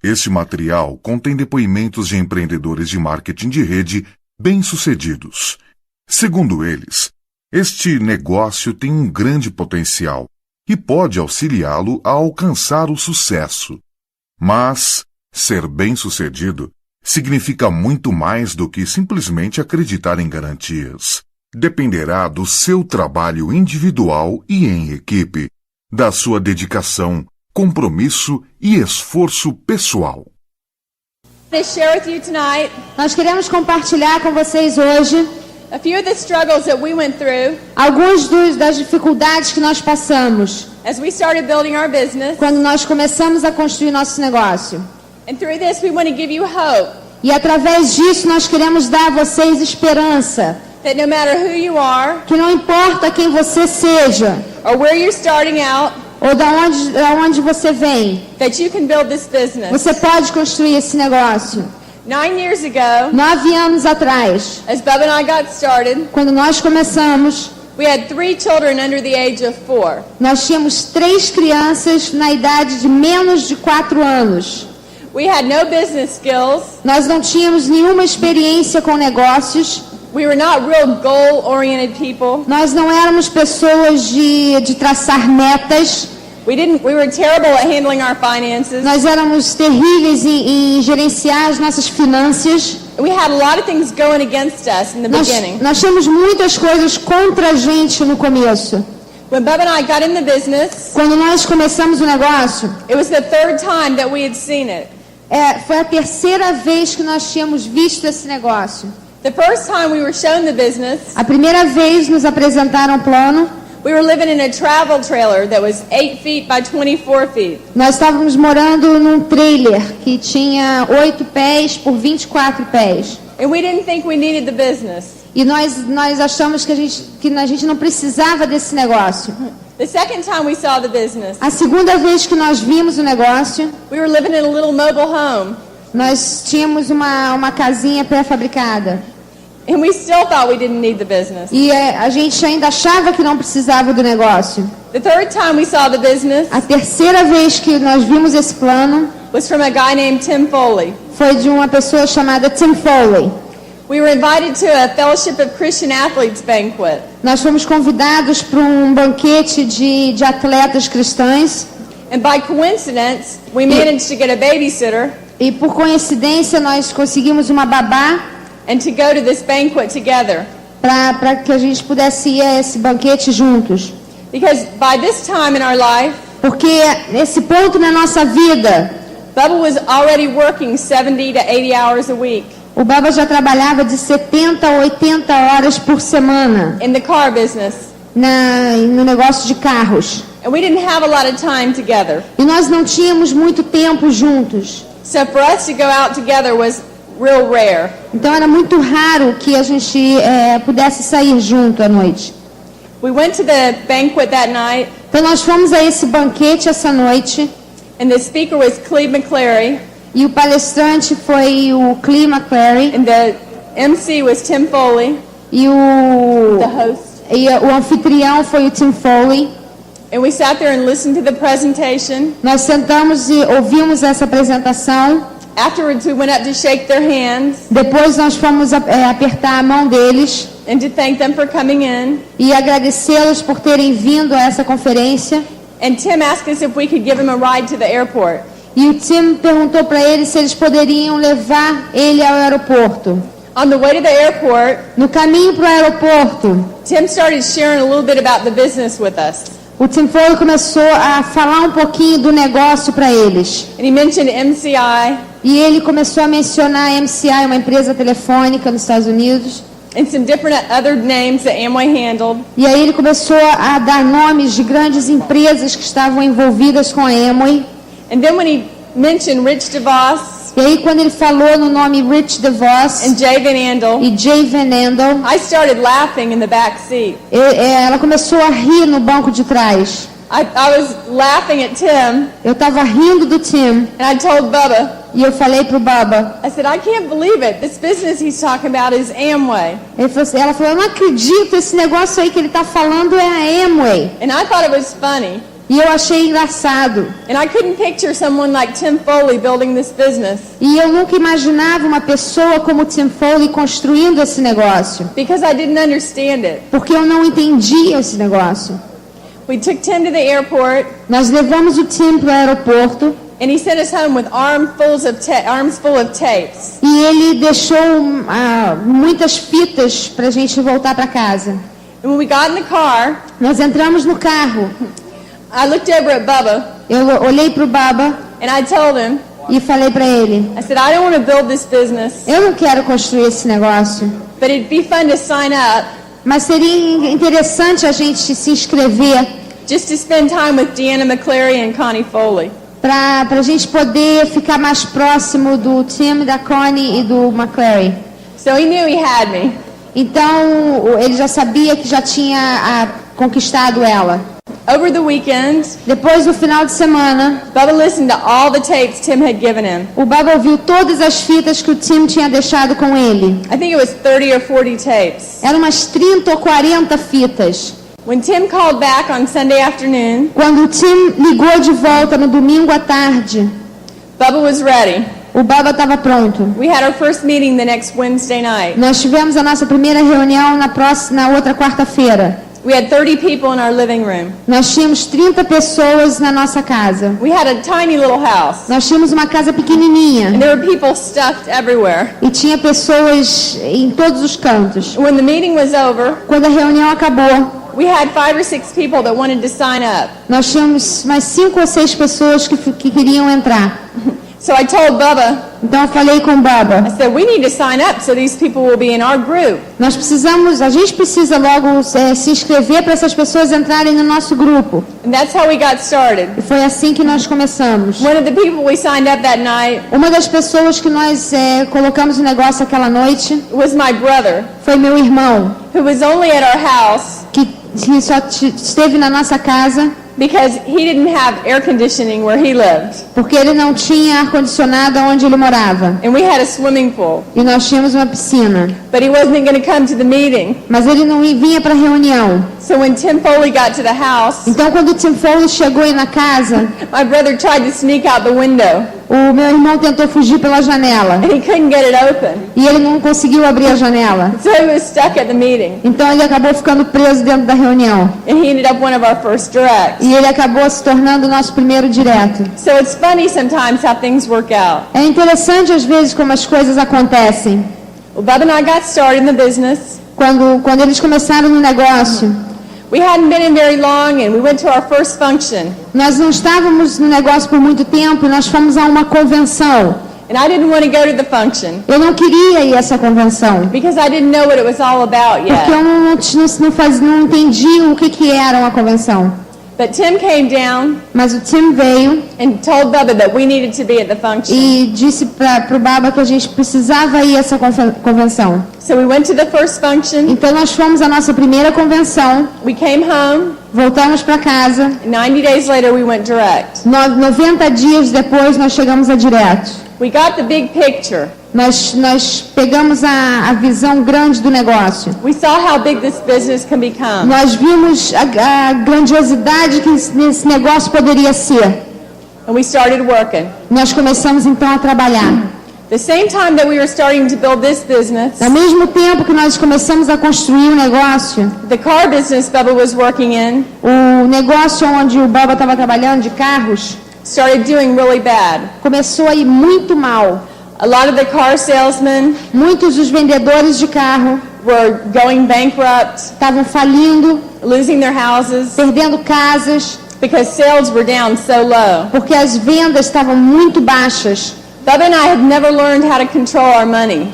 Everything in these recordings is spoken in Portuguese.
Este material contém depoimentos de empreendedores de marketing de rede bem-sucedidos. Segundo eles, este negócio tem um grande potencial e pode auxiliá-lo a alcançar o sucesso. Mas ser bem-sucedido significa muito mais do que simplesmente acreditar em garantias. Dependerá do seu trabalho individual e em equipe, da sua dedicação, compromisso e esforço pessoal. Nós queremos compartilhar com vocês hoje alguns das dificuldades que nós passamos quando nós começamos a construir nosso negócio. E através disso nós queremos dar a vocês esperança. That no matter who you are, que não importa quem você seja, or where you're starting out, ou da onde você vem, that you can build this business. Você pode construir esse negócio. 9 years ago, 9 anos atrás, as Bubba and I got started, quando nós começamos, we had 3 children under the age of 4. Nós tínhamos 3 crianças na idade de menos de 4 anos. We had no business skills. Nós não tínhamos nenhuma experiência com negócios. We were not real goal-oriented people. Nós não éramos pessoas de traçar metas. We were terrible at handling our finances. Nós éramos terríveis em gerenciar as nossas finanças. We had a lot of things going against us in the beginning. Nós tínhamos muitas coisas contra a gente no começo. When Bubba and I got in the business, quando nós começamos o negócio, it was the 3rd time that we had seen it. Foi a 3ª vez que nós tínhamos visto esse negócio. The first time we were shown the business, a primeira vez nos apresentaram o plano. We were living in a travel trailer that was 8 feet by 24 feet. Nós estávamos morando num trailer que tinha 8 pés por 24 pés. And we didn't think we needed the business. E nós achamos que a gente não precisava desse negócio. The second time we saw the business, a segunda vez que nós vimos o negócio, we were living in a little mobile home. Nós tínhamos uma casinha pré-fabricada. And we still thought we didn't need the business. E a gente ainda achava que não precisava do negócio. The third time we saw the business, a 3ª vez que nós vimos esse plano, was from a guy named Tim Foley. Foi de uma pessoa chamada Tim Foley. We were invited to a Fellowship of Christian Athletes banquet. Nós fomos convidados para um banquete de atletas cristãos. And by coincidence, we managed to get a babysitter. E por coincidência nós conseguimos uma babá. And to go to this banquet together. Para que a gente pudesse ir a esse banquete juntos. Because by this time in our life, porque nesse ponto na nossa vida, Bubba was already working 70 to 80 hours a week. O Bubba já trabalhava de 70 a 80 horas por semana. In the car business. No negócio de carros. And we didn't have a lot of time together. E nós não tínhamos muito tempo juntos. So for us to go out together was real rare. Então era muito raro que a gente pudesse sair junto à noite. We went to the banquet that night. Então nós fomos a esse banquete essa noite. And the speaker was Cleve McClary. E o palestrante foi o Cleve McClary. And the MC was Tim Foley. E the host. E o anfitrião foi o Tim Foley. And we sat there and listened to the presentation. Nós sentamos e ouvimos essa apresentação. Afterwards, we went up to shake their hands. Depois nós fomos apertar a mão deles. And to thank them for coming in. E agradecê-los por terem vindo a essa conferência. And Tim asked us if we could give him a ride to the airport. E o Tim perguntou para eles se eles poderiam levar ele ao aeroporto. On the way to the airport, no caminho para o aeroporto, Tim started sharing a little bit about the business with us. O Tim Foley começou a falar um pouquinho do negócio para eles. And he mentioned MCI. E ele começou a mencionar a MCI, uma empresa telefônica nos Estados Unidos. And some different other names that Amway handled. E aí ele começou a dar nomes de grandes empresas que estavam envolvidas com a Amway. And then when he mentioned Rich DeVos, e aí quando ele falou no nome Rich DeVos and Jay Van Andel, e Jay Van Andel, I started laughing in the back seat. Ela começou a rir no banco de trás. I was laughing at Tim. Eu estava rindo do Tim. And I told Bubba. E eu falei pro Bubba. I said, I can't believe it. This business he's talking about is Amway. Ela falou, eu não acredito, esse negócio aí que ele está falando é a Amway. And I thought it was funny. E eu achei engraçado. And I couldn't picture someone like Tim Foley building this business. E eu nunca imaginava uma pessoa como Tim Foley construindo esse negócio. Because I didn't understand it. Porque eu não entendia esse negócio. We took Tim to the airport. Nós levamos o Tim para o aeroporto. And he sent us home with arms full of tapes. E ele deixou muitas fitas para a gente voltar para casa. And when we got in the car, Nós entramos no carro. I looked over at Bubba. Eu olhei para o Bubba And I told him, e falei para ele: I said, I don't want to build this business, eu não quero construir esse negócio, but it'd be fun to sign up mas seria interessante a gente se inscrever just to spend time with Deanna McCleary and Connie Foley. para a gente poder ficar mais próximo do Tim, da Connie e do McCleary. So he knew he had me. Então ele já sabia que já tinha conquistado ela. Over the weekend, Depois do final de semana, Bubba listened to all the tapes Tim had given him. o Bubba ouviu todas as fitas que o Tim tinha deixado com ele. I think it was 30 or 40 tapes. Eram umas 30 ou 40 fitas. When Tim called back on Sunday afternoon, Quando o Tim ligou de volta no domingo à tarde, Bubba was ready. o Bubba estava pronto. We had our first meeting the next Wednesday night. Nós tivemos a nossa primeira reunião na outra quarta-feira. We had 30 people in our living room. Nós tínhamos 30 pessoas na nossa casa. We had a tiny little house. Nós tínhamos uma casa pequenininha. And there were people stuffed everywhere. E tinha pessoas em todos os cantos. When the meeting was over, Quando a reunião acabou, we had 5 or 6 people that wanted to sign up. nós tínhamos mais 5 ou 6 pessoas que queriam entrar. So I told Bubba, Então eu falei com o Bubba: I said, we need to sign up so these people will be in our group. a gente precisa logo se inscrever para essas pessoas entrarem no nosso grupo. And that's how we got started. E foi assim que nós começamos. One of the people we signed up that night Uma das pessoas que nós colocamos no negócio aquela noite was my brother, foi meu irmão, who was only at our house que só esteve na nossa casa because he didn't have air conditioning where he lived. porque ele não tinha ar-condicionado onde ele morava. And we had a swimming pool. E nós tínhamos uma piscina. But he wasn't going to come to the meeting. Mas ele não vinha para a reunião. So when Tim Foley got to the house, Então quando o Tim Foley chegou aí na casa, my brother tried to sneak out the window. o meu irmão tentou fugir pela janela. And he couldn't get it open. E ele não conseguiu abrir a janela. So he was stuck at the meeting. Então ele acabou ficando preso dentro da reunião. And he ended up one of our first directs. E ele acabou se tornando o nosso primeiro direto. So it's funny sometimes how things work out. É interessante às vezes como as coisas acontecem. Well, Bubba and I got started in the business. Quando eles começaram no negócio, We hadn't been in very long and we went to our first function. nós não estávamos no negócio por muito tempo e nós fomos a uma convenção. And I didn't want to go to the function Eu não queria ir a essa convenção, because I didn't know what it was all about porque yet. eu não entendia o que era uma convenção. But Tim came down Mas o Tim veio and told Bubba that we needed to be at the function. e disse para o Baba que a gente precisava ir a essa convenção. So we went to the first function. Então nós fomos à nossa primeira convenção, We came home. voltamos para casa. 90 days later we went direct. 90 dias depois nós chegamos a direto. We got the big picture. Nós pegamos a visão grande do negócio. We saw how big this business can become. Nós vimos a grandiosidade que esse negócio poderia ser. And we started working. Nós começamos então a trabalhar. The same time that we were starting to build this business, Ao mesmo tempo que nós começamos a construir o negócio, the car business Bubba was working in o negócio onde o Baba estava trabalhando de carros started doing really bad. começou a ir muito mal. A lot of the car salesmen Muitos dos vendedores de carro were going bankrupt, estavam falindo, losing their houses perdendo casas, because sales were down so low. porque as vendas estavam muito baixas. Bubba and I had never learned how to control our money.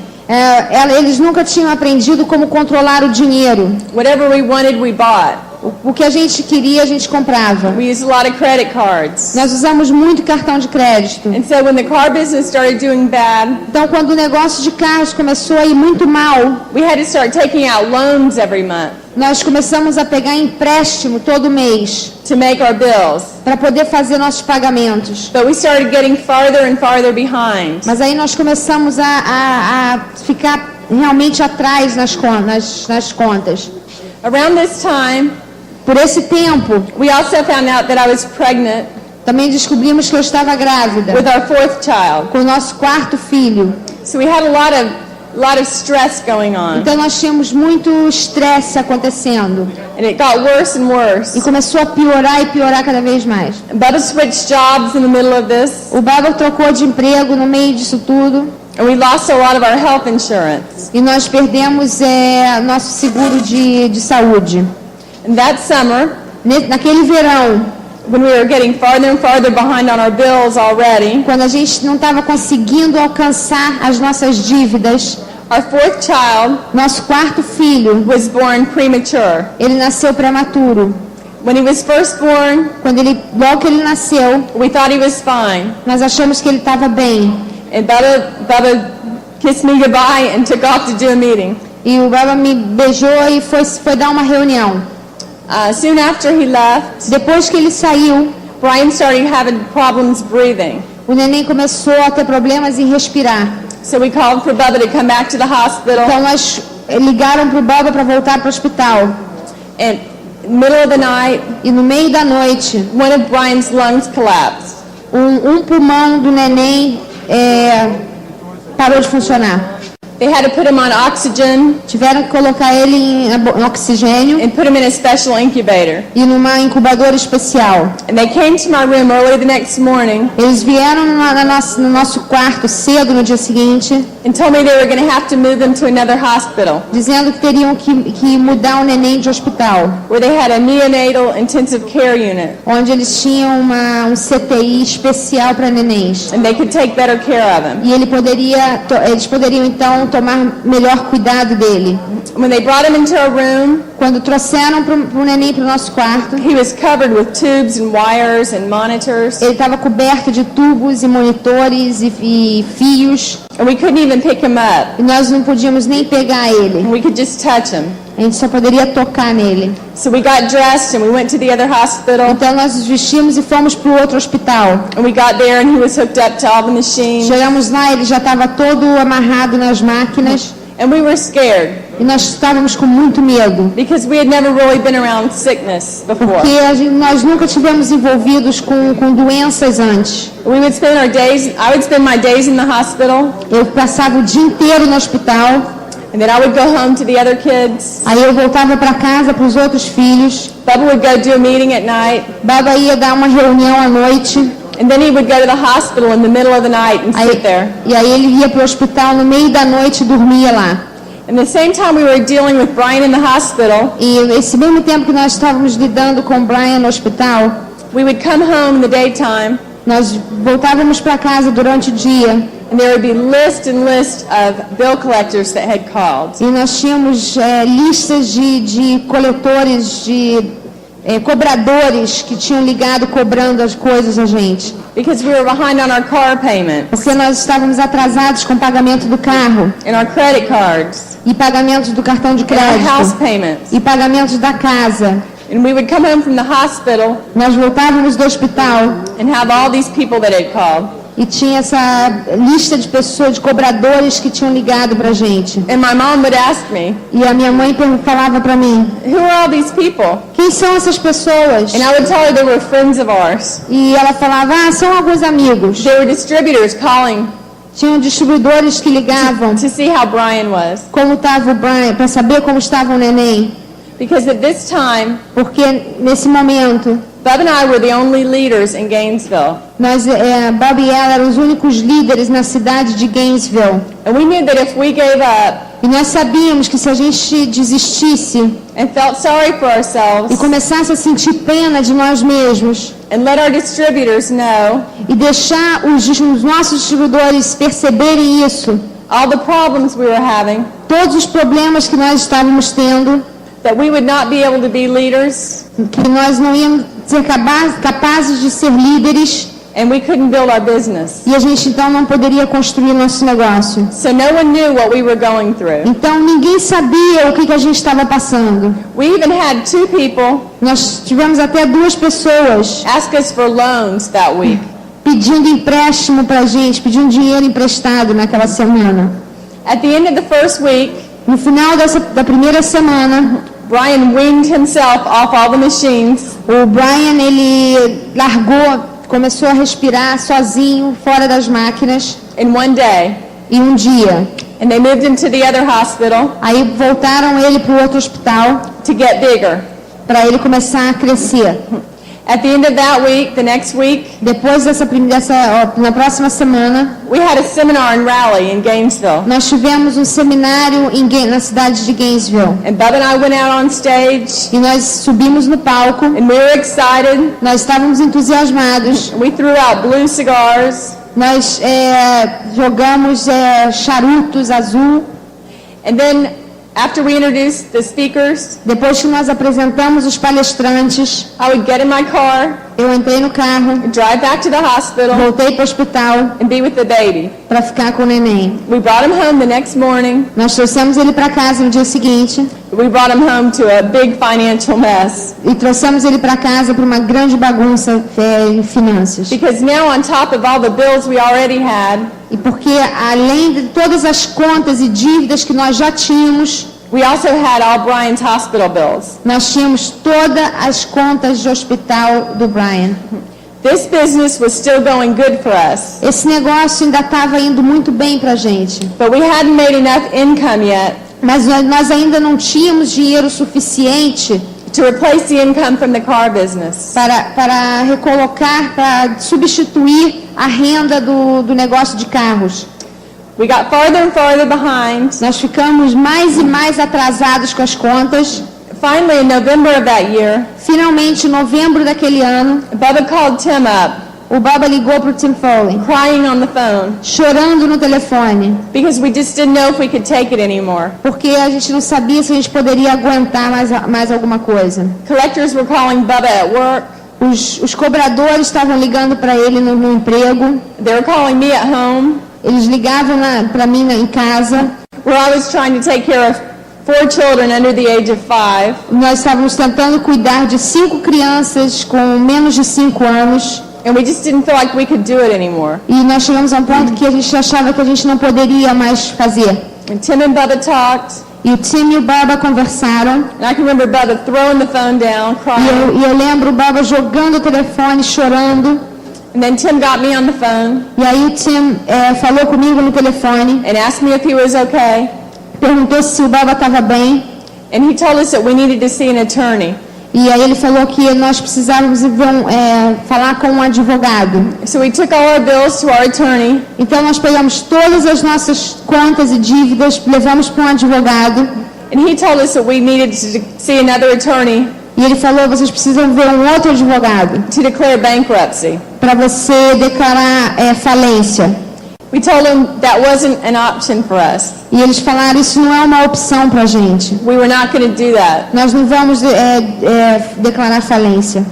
Eles nunca tinham aprendido como controlar o dinheiro. Whatever we wanted, we bought. O que a gente queria, a gente comprava. We used a lot of credit cards. Nós usamos muito cartão de crédito. And so when the car business started doing bad, Então, quando o negócio de carros começou a ir muito mal, we had to start taking out loans every month nós começamos a pegar empréstimo todo mês to make our bills. para poder fazer nossos pagamentos. But we started getting farther and farther behind. Mas aí nós começamos a ficar realmente atrás nas contas. Around this time, Por esse tempo, we also found out that I was pregnant também descobrimos que eu estava grávida with our fourth child. com o nosso quarto filho. So we had a lot of stress going on. Então nós tínhamos muito estresse acontecendo. And it got worse and worse. E começou a piorar e piorar cada vez mais. Bubba switched jobs in the middle of this. O Bubba trocou de emprego no meio disso tudo. And we lost a lot of our health insurance. E nós perdemos nosso seguro de saúde. And that summer, naquele verão, when we were getting farther and farther behind on our bills already, quando a gente não estava conseguindo alcançar as nossas dívidas, our fourth child, nosso quarto filho, was born premature. Ele nasceu prematuro. When he was first born, logo que ele nasceu, we thought he was fine. Nós achamos que ele estava bem. And Bubba kissed me goodbye and took off to do a meeting. E o Bubba me beijou e foi dar uma reunião. Soon after he left, depois que ele saiu, Brian started having problems breathing. O neném começou a ter problemas em respirar. So we called for Bubba to come back to the hospital. Então nós ligaram para o Bubba para voltar para o hospital. And middle of the night, e no meio da noite, one of Brian's lungs collapsed. Um pulmão do neném parou de funcionar. They had to put him on oxygen. Tiveram que colocar ele em oxigênio. And put him in a special incubator. E numa incubadora especial. And they came to my room early the next morning. Eles vieram no nosso quarto cedo no dia seguinte. And told me they were going to have to move him to another hospital. Dizendo que teriam que mudar o neném de hospital. Where they had a neonatal intensive care unit. Onde eles tinham um CTI especial para nenéns. And they could take better care of him. E eles poderiam então tomar melhor cuidado dele. When they brought him into our room, quando trouxeram pro neném pro nosso quarto, he was covered with tubes and wires and monitors. Ele estava coberto de tubos e monitores e fios. And we couldn't even pick him up. E nós não podíamos nem pegar ele. And we could just touch him. A gente só poderia tocar nele. So we got dressed and we went to the other hospital. Então nós nos vestimos e fomos pro outro hospital. And we got there and he was hooked up to all the machines. Chegamos lá, ele já estava todo amarrado nas máquinas. And we were scared. E nós estávamos com muito medo. Because we had never really been around sickness before. Porque nós nunca tivemos envolvidos com doenças antes. I would spend my days in the hospital. Eu passava o dia inteiro no hospital. And then I would go home to the other kids. Aí eu voltava para casa para os outros filhos. Bubba would go do a meeting at night. Bubba ia dar uma reunião à noite. And then he would go to the hospital in the middle of the night and sit there. E aí ele ia para o hospital no meio da noite e dormia lá. And the same time we were dealing with Brian in the hospital. E esse mesmo tempo que nós estávamos lidando com Brian no hospital, we would come home in the daytime. Nós voltávamos para casa durante o dia. And there would be list and list of bill collectors that had called. E nós tínhamos listas de coletores, cobradores que tinham ligado cobrando as coisas a gente. Because we were behind on our car payments. Porque nós estávamos atrasados com o pagamento do carro. And our credit cards. E pagamentos do cartão de crédito. And our house payments. E pagamentos da casa. And we would come home from the hospital. Nós voltávamos do hospital. And have all these people that had called. E tinha essa lista de pessoas, de cobradores que tinham ligado pra gente. And my mom would ask me. E a minha mãe falava para mim. Who are all these people? Quem são essas pessoas? And I would tell her they were friends of ours. E ela falava, são alguns amigos. They were distributors calling. Tinham distribuidores que ligavam. To see how Brian was. Como estava o Brian, para saber como estava o neném. Because at this time, porque nesse momento, Bubba and I were the only leaders in Gainesville. Bubba e ela eram os únicos líderes na cidade de Gainesville. And we knew that if we gave up, e nós sabíamos que se a gente desistisse and felt sorry for ourselves, e começasse a sentir pena de nós mesmos, and let our distributors know, e deixar os nossos distribuidores perceberem isso, all the problems we were having, todos os problemas que nós estávamos tendo, that we would not be able to be leaders, que nós não íamos ser capazes de ser líderes, and we couldn't build our business. E a gente então não poderia construir nosso negócio. So no one knew what we were going through. Então ninguém sabia o que a gente estava passando. We even had 2 people. Nós tivemos até 2 pessoas ask us for loans that week. Pedindo empréstimo pra gente, pedindo dinheiro emprestado naquela semana. At the end of the first week, no final da primeira semana, Brian weaned himself off all the machines. O Brian, ele começou a respirar sozinho, fora das máquinas. In one day. Em um dia. And they moved him to the other hospital. Aí voltaram ele para o outro hospital. To get bigger. Para ele começar a crescer. At the end of that week, the next week, depois na próxima semana, we had a seminar in Raleigh in Gainesville. Nós tivemos um seminário na cidade de Gainesville. And Bubba and I went out on stage. E nós subimos no palco. And we were excited. Nós estávamos entusiasmados. We threw out blue cigars. Nós jogamos charutos azul. And then after we introduced the speakers, depois que nós apresentamos os palestrantes, I would get in my car, eu entrei no carro, drive back to the hospital, voltei para o hospital, and be with the baby. Para ficar com o neném. We brought him home the next morning. Nós trouxemos ele para casa no dia seguinte. We brought him home to a big financial mess. E trouxemos ele para casa para uma grande bagunça em finanças. Because now, on top of all the bills we already had, e porque além de todas as contas e dívidas que nós já tínhamos, we also had all Brian's hospital bills. Nós tínhamos todas as contas de hospital do Brian. This business was still going good for us. Esse negócio ainda estava indo muito bem para a gente. But we hadn't made enough income yet. Mas nós ainda não tínhamos dinheiro suficiente to replace the income from the car business. Para recolocar, para substituir a renda do negócio de carros. We got farther and farther behind. Nós ficamos mais e mais atrasados com as contas. Finally, in November of that year, finalmente, em novembro daquele ano, Bubba called Tim up. O Bubba ligou para o Tim Foley, crying on the phone, chorando no telefone, because we just didn't know if we could take it anymore. Porque a gente não sabia se a gente poderia aguentar mais alguma coisa. Collectors were calling Bubba at work. Os cobradores estavam ligando para ele no emprego. They were calling me at home. Eles ligavam para mim em casa. Where I was trying to take care of 4 children under the age of 5. Nós estávamos tentando cuidar de 5 crianças com menos de 5 anos. And we just didn't feel like we could do it anymore. E nós chegamos a um ponto que a gente achava que a gente não poderia mais fazer. And Tim and Bubba talked. E o Tim e o Bubba conversaram. And I can remember Bubba throwing the phone down, crying. E eu lembro o Bubba jogando o telefone, chorando. And then Tim got me on the phone. E aí o Tim falou comigo no telefone. And asked me if he was okay. Perguntou se o Bubba estava bem. And he told us that we needed to see an attorney. E aí ele falou que nós precisávamos falar com um advogado. So we took all our bills to our attorney. Então nós pegamos todas as nossas contas e dívidas, levamos para um advogado. And he told us that we needed to see another attorney. E ele falou, vocês precisam ver um outro advogado. To declare bankruptcy. Para você declarar falência. We told him that wasn't an option for us. E eles falaram, isso não é uma opção para a gente. We were not going to do that. Nós não vamos declarar falência.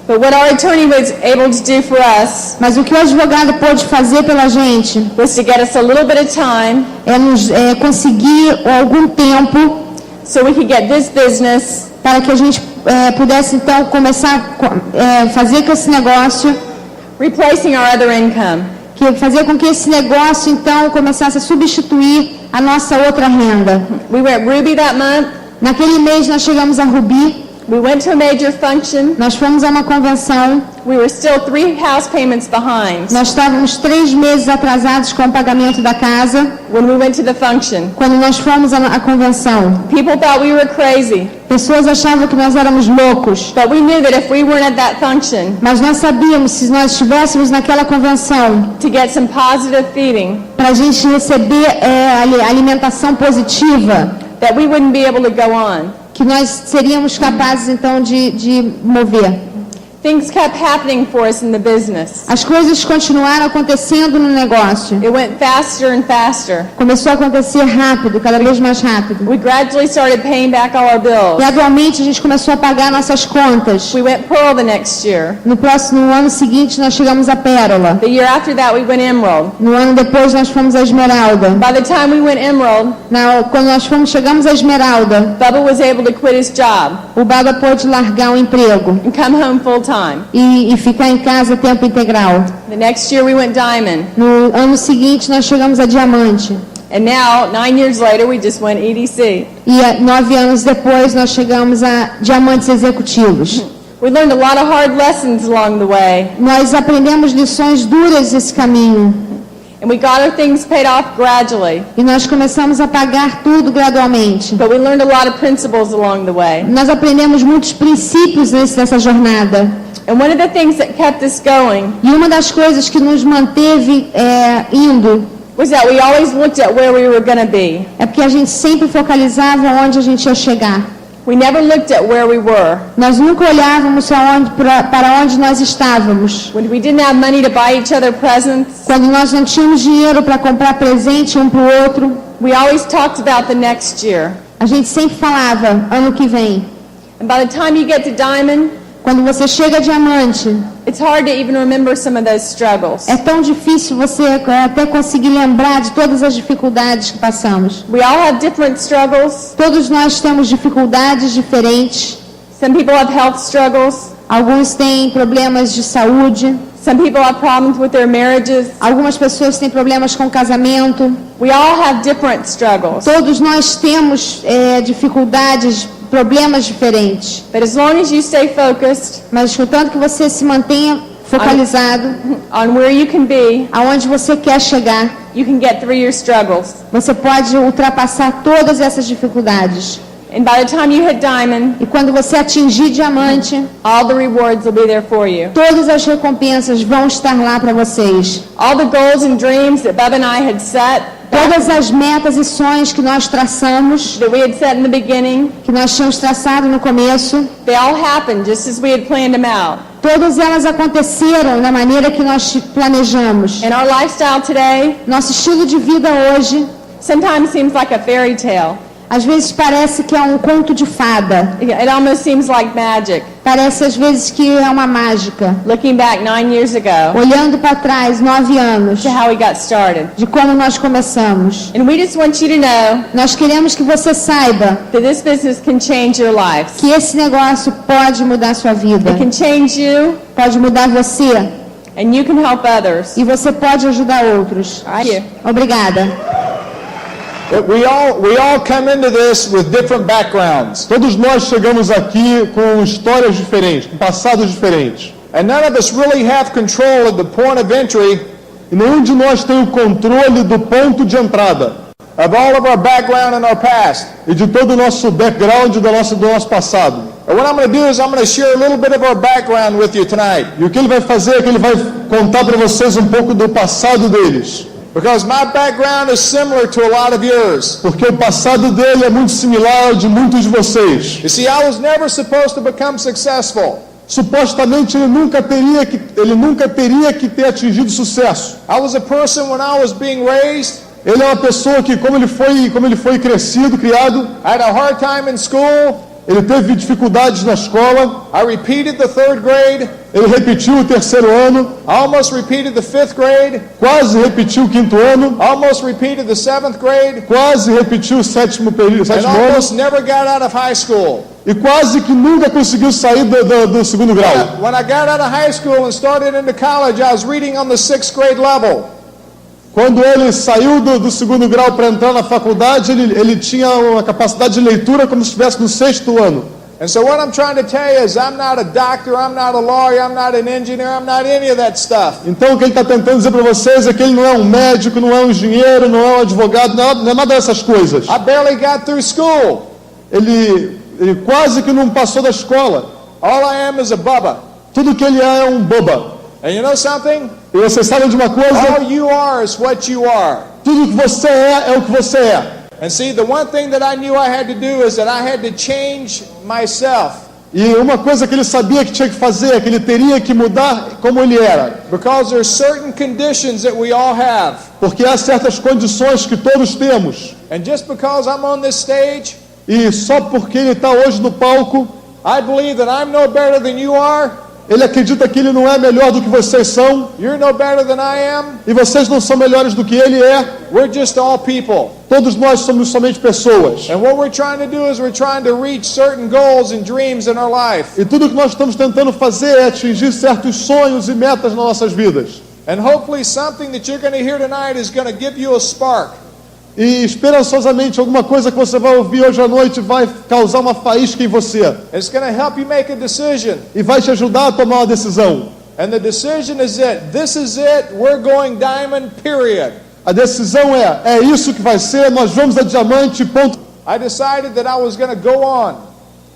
But what our attorney was able to do for us, mas o que o advogado pôde fazer pela gente, was to get us a little bit of time, nos conseguir algum tempo, so we could get this business, para que a gente pudesse então começar fazer com esse negócio, replacing our other income. Fazer com que esse negócio então começasse a substituir a nossa outra renda. We were at Ruby that month. Naquele mês nós chegamos a Ruby. We went to a major function. Nós fomos a uma convenção. We were still 3 house payments behind. Nós estávamos 3 meses atrasados com o pagamento da casa. When we went to the function. Quando nós fomos à convenção. People thought we were crazy. Pessoas achavam que nós éramos loucos. But we knew that if we weren't at that function, mas nós sabíamos, se nós estivéssemos naquela convenção, to get some positive feeding, para a gente receber alimentação positiva, that we wouldn't be able to go on. Que nós seríamos capazes então de mover. Things kept happening for us in the business. As coisas continuaram acontecendo no negócio. It went faster and faster. Começou a acontecer rápido, cada vez mais rápido. We gradually started paying back all our bills. Gradualmente a gente começou a pagar nossas contas. We went Pearl the next year. No ano seguinte nós chegamos a Pérola. The year after that we went Emerald. No ano depois nós fomos a Esmeralda. By the time we went Emerald, quando nós chegamos a Esmeralda, Bubba was able to quit his job. O Bubba pôde largar o emprego. And come home full time. E ficar em casa a tempo integral. The next year we went Diamond. No ano seguinte nós chegamos a Diamante. And now, 9 years later, we just went EDC. E 9 anos depois nós chegamos a diamantes executivos. We learned a lot of hard lessons along the way. Nós aprendemos lições duras nesse caminho. And we got our things paid off gradually. E nós começamos a pagar tudo gradualmente. But we learned a lot of principles along the way. Nós aprendemos muitos princípios nessa jornada. And one of the things that kept us going E uma das coisas que nos manteve indo was that we always looked at where we were going to be. é porque a gente sempre focalizava onde a gente ia chegar. We never looked at where we were. Nós nunca olhávamos para onde nós estávamos. When we didn't have money to buy each other presents, Quando nós não tínhamos dinheiro para comprar presente um para o outro, we always talked about the next year. a gente sempre falava, ano que vem. And by the time you get to Diamond, Quando você chega a diamante, it's hard to even remember some of those struggles. é tão difícil você até conseguir lembrar de todas as dificuldades que passamos. We all have different struggles. Todos nós temos dificuldades diferentes. Some people have health struggles. Alguns têm problemas de saúde. Some people have problems with their marriages. Algumas pessoas têm problemas com o casamento. We all have different struggles. Todos nós temos dificuldades, problemas diferentes. But as long as you stay focused Mas contanto que você se mantenha focalizado on where you can be, aonde você quer chegar, you can get through your struggles. você pode ultrapassar todas essas dificuldades. And by the time you hit Diamond, E quando você atingir diamante, all the rewards will be there for you. todas as recompensas vão estar lá para vocês. All the goals and dreams that Bubba and I had set, Todas as metas e sonhos que nós traçamos, that we had set in the beginning, que nós tínhamos traçado no começo, they all happened just as we had planned them out. todas elas aconteceram da maneira que nós planejamos. And our lifestyle today Nosso estilo de vida hoje, sometimes seems like a fairy tale. às vezes parece que é um conto de fada. It almost seems like magic. Parece às vezes que é uma mágica. Looking back 9 years ago Olhando para trás, 9 anos, to how we got started. de como nós começamos. And we just want you to know Nós queremos que você saiba that this business can change your lives. que esse negócio pode mudar sua vida. It can change you, Pode mudar você. and you can help others. E você pode ajudar outros. Thank you. Obrigada. We all come into this with different backgrounds. Todos nós chegamos aqui com histórias diferentes, com passados diferentes. And none of us really have control of the point of entry E nenhum de nós tem o controle do ponto de entrada of all of our background and our past. e de todo o nosso background do nosso passado. And what I'm going to do is I'm going to share a little bit of our background with you tonight. E o que ele vai fazer é que ele vai contar para vocês um pouco do passado deles. Because my background is similar to a lot of yours. Porque o passado dele é muito similar ao de muitos de vocês. You see, I was never supposed to become successful. Supostamente ele nunca teria que ter atingido sucesso. I was a person when I was being raised, Ele é uma pessoa que, como ele foi crescido, criado, I had a hard time in school. ele teve dificuldades na escola, I repeated the 3rd grade. ele repetiu o 3º ano, I almost repeated the 5th grade. quase repetiu o 5º ano, Almost repeated the 7th grade. quase repetiu o 7º período, And 7º ano, almost never got out of high school. e quase que nunca conseguiu sair do 2º grau. When I got out of high school and started into college, I was reading on the 6th grade level. Quando ele saiu do 2º grau para entrar na faculdade, ele tinha uma capacidade de leitura como se estivesse no 6º ano. And so what I'm trying to tell you is I'm not a doctor, I'm not a lawyer, I'm not an engineer, I'm not any of that stuff. Então o que ele está tentando dizer para vocês é que ele não é um médico, não é um engenheiro, não é um advogado, não é nada dessas coisas. I barely got through school. Ele quase que não passou da escola. All I am is a Bubba. Tudo que ele é um boba. And you know something? E vocês sabem de uma coisa? All you are is what you are. Tudo que você é o que você é. And see, the one thing that I knew I had to do is that I had to change myself. E uma coisa que ele sabia que tinha que fazer é que ele teria que mudar como ele era. Because there's certain conditions that we all have. Porque há certas condições que todos temos. And just because I'm on this stage, E só porque ele está hoje no palco, I believe that I'm no better than you are. ele acredita que ele não é melhor do que vocês são. You're no better than I am. E vocês não são melhores do que ele é. We're just all people. Todos nós somos somente pessoas. And what we're trying to do is we're trying to reach certain goals and dreams in our life. E tudo que nós estamos tentando fazer é atingir certos sonhos e metas nas nossas vidas. And hopefully something that you're going to hear tonight is going to give you a spark. E esperançosamente alguma coisa que você vai ouvir hoje à noite vai causar uma faísca em você. It's going to help you make a decision. E vai te ajudar a tomar uma decisão. And the decision is it. This is it. We're going diamond, period. A decisão é isso que vai ser, nós vamos a diamante, ponto. I decided that I was going to go on.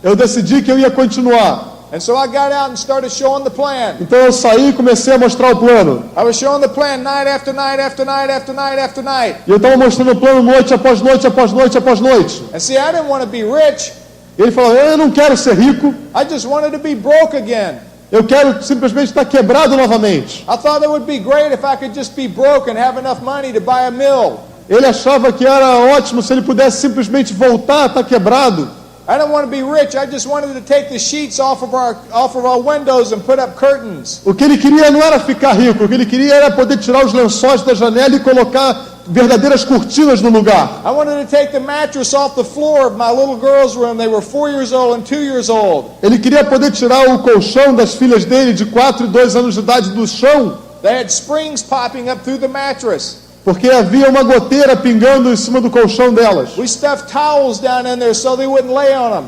Eu decidi que eu ia continuar. And so I got out and started showing the plan. Então eu saí e comecei a mostrar o plano. I was showing the plan night after night after night after night after night. E eu estava mostrando o plano noite após noite após noite após noite. And see, I didn't want to be rich. E ele falou, eu não quero ser rico. I just wanted to be broke again. Eu quero simplesmente estar quebrado novamente. I thought it would be great if I could just be broke and have enough money to buy a mill. Ele achava que era ótimo se ele pudesse simplesmente voltar a estar quebrado. I didn't want to be rich. I just wanted to take the sheets off of our windows and put up curtains. O que ele queria não era ficar rico, o que ele queria era poder tirar os lençóis da janela e colocar verdadeiras cortinas no lugar. I wanted to take the mattress off the floor of my little girl's room. They were 4 years old and 2 years old. Ele queria poder tirar o colchão das filhas dele de 4 e 2 anos de idade do chão. They had springs popping up through the mattress. Porque havia uma goteira pingando em cima do colchão delas. We stuffed towels down in there so they wouldn't lay on them.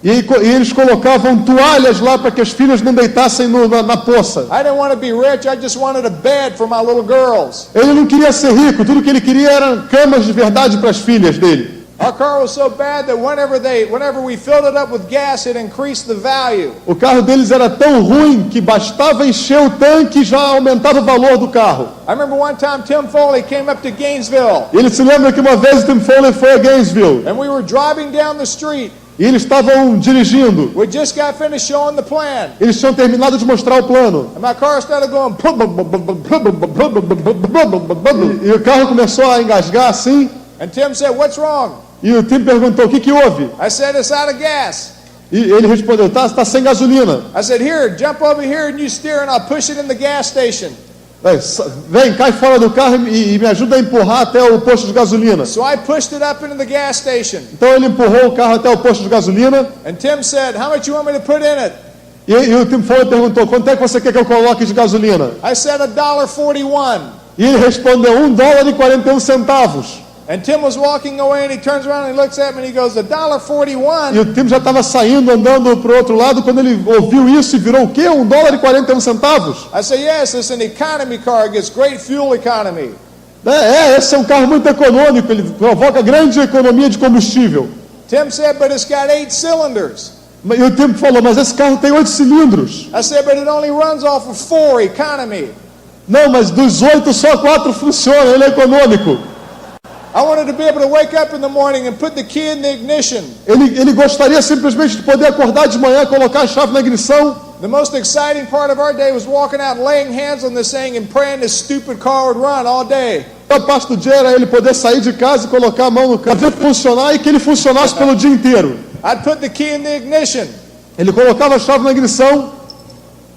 E eles colocavam toalhas lá para que as filhas não deitassem na poça. I didn't want to be rich. I just wanted a bed for my little girls. Ele não queria ser rico, tudo que ele queria eram camas de verdade para as filhas dele. Our car was so bad that whenever we filled it up with gas, it increased the value. O carro deles era tão ruim que bastava encher o tanque e já aumentava o valor do carro. I remember one time Tim Foley came up to Gainesville. Ele se lembra que uma vez Tim Foley foi a Gainesville. And we were driving down the street. E eles estavam dirigindo. We just got finished showing the plan. Eles tinham terminado de mostrar o plano. And my car started going. E o carro começou a engasgar assim. And Tim said, "What's wrong?" E o Tim perguntou, o que houve? I said, "It's out of gas." E ele respondeu, tá sem gasolina. I said, "Here, jump over here and you steer and I'll push it in the gas station." Vem, cai fora do carro e me ajuda a empurrar até o posto de gasolina. So I pushed it up into the gas station. Então ele empurrou o carro até o posto de gasolina. And Tim said, "How much you want me to put in it?" E o Tim Foley perguntou, quanto é que você quer que eu coloque de gasolina? I said, $1.41. E ele respondeu, $1,41. And Tim was walking away and he turns around and he looks at me and he goes, E $1.41? o Tim já estava saindo, andando para o outro lado, quando ele ouviu isso e virou o quê? $1,41? I said, "Yes, it's an economy car. It gets great fuel economy." Esse é um carro muito econômico, ele provoca grande economia de combustível. Tim said, "But it's got 8 cylinders." E o Tim falou, mas esse carro tem 8 cilindros. I said, "But it only runs off of 4 economy." Não, mas dos 8 só 4 funcionam, ele é econômico. I wanted to be able to wake up in the morning and put the key in the ignition. Ele gostaria simplesmente de poder acordar de manhã, colocar a chave na ignição. The most exciting part of our day was walking out and laying hands on this thing and praying this stupid car would run all day. A parte do dia era ele poder sair de casa e colocar a mão no carro, ver funcionar e que ele funcionasse pelo dia inteiro. I'd put the key in the ignition. Ele colocava a chave na ignição.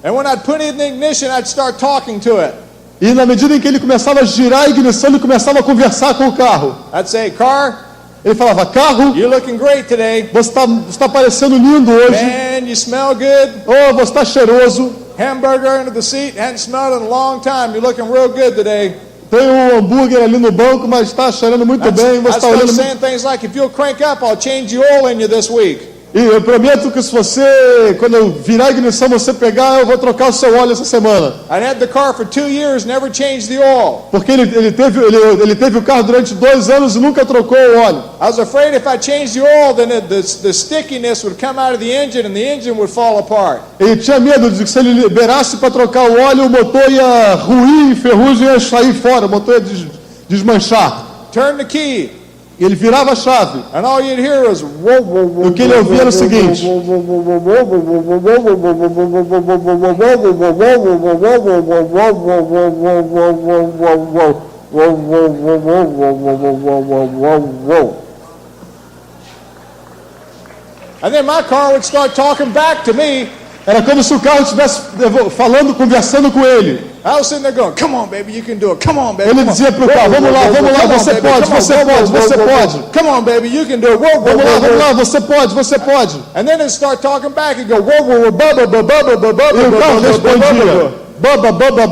And when I'd put it in the ignition, I'd start talking to it. E na medida em que ele começava a girar a ignição, ele começava a conversar com o carro. I'd say, "Car, Ele falava, carro, you're looking great today. você está parecendo lindo hoje. Man, you smell good. Oh, você está cheiroso. Hamburger under the seat. Hadn't smelled it in a long time. You're looking real good today." Tem um hambúrguer ali no banco, mas está cheirando muito bem. Você I está start olhando saying things like, "If you'll crank up, I'll change the oil in you this week." E eu prometo que se você, quando eu virar a ignição, você pegar, eu vou trocar o seu óleo essa semana. I'd had the car for 2 years, never changed the oil. Porque ele teve o carro durante 2 anos e nunca trocou o óleo. I was afraid if I changed the oil, then the stickiness would come out of the engine and the engine would fall apart. Ele tinha medo de que se ele liberasse para trocar o óleo, o motor ia ruir e ferrugem ia sair fora, o motor ia desmanchar. Turn the key. E ele virava a chave. And all you'd hear was O que ele ouvia era o seguinte. And then my car would start talking back to me. Era como se o carro estivesse falando, conversando com ele. I was sitting there going, "Come on, baby, you can do it. Come on, baby." Ele dizia para o carro, vamos lá, você pode, você pode. Come on, baby, you can do it. Vamos lá, você pode. And then it'd start talking back and go, Bubba, Bubba, Bubba, Bubba, E o carro Bubba, respondia. Bubba. Bubba. I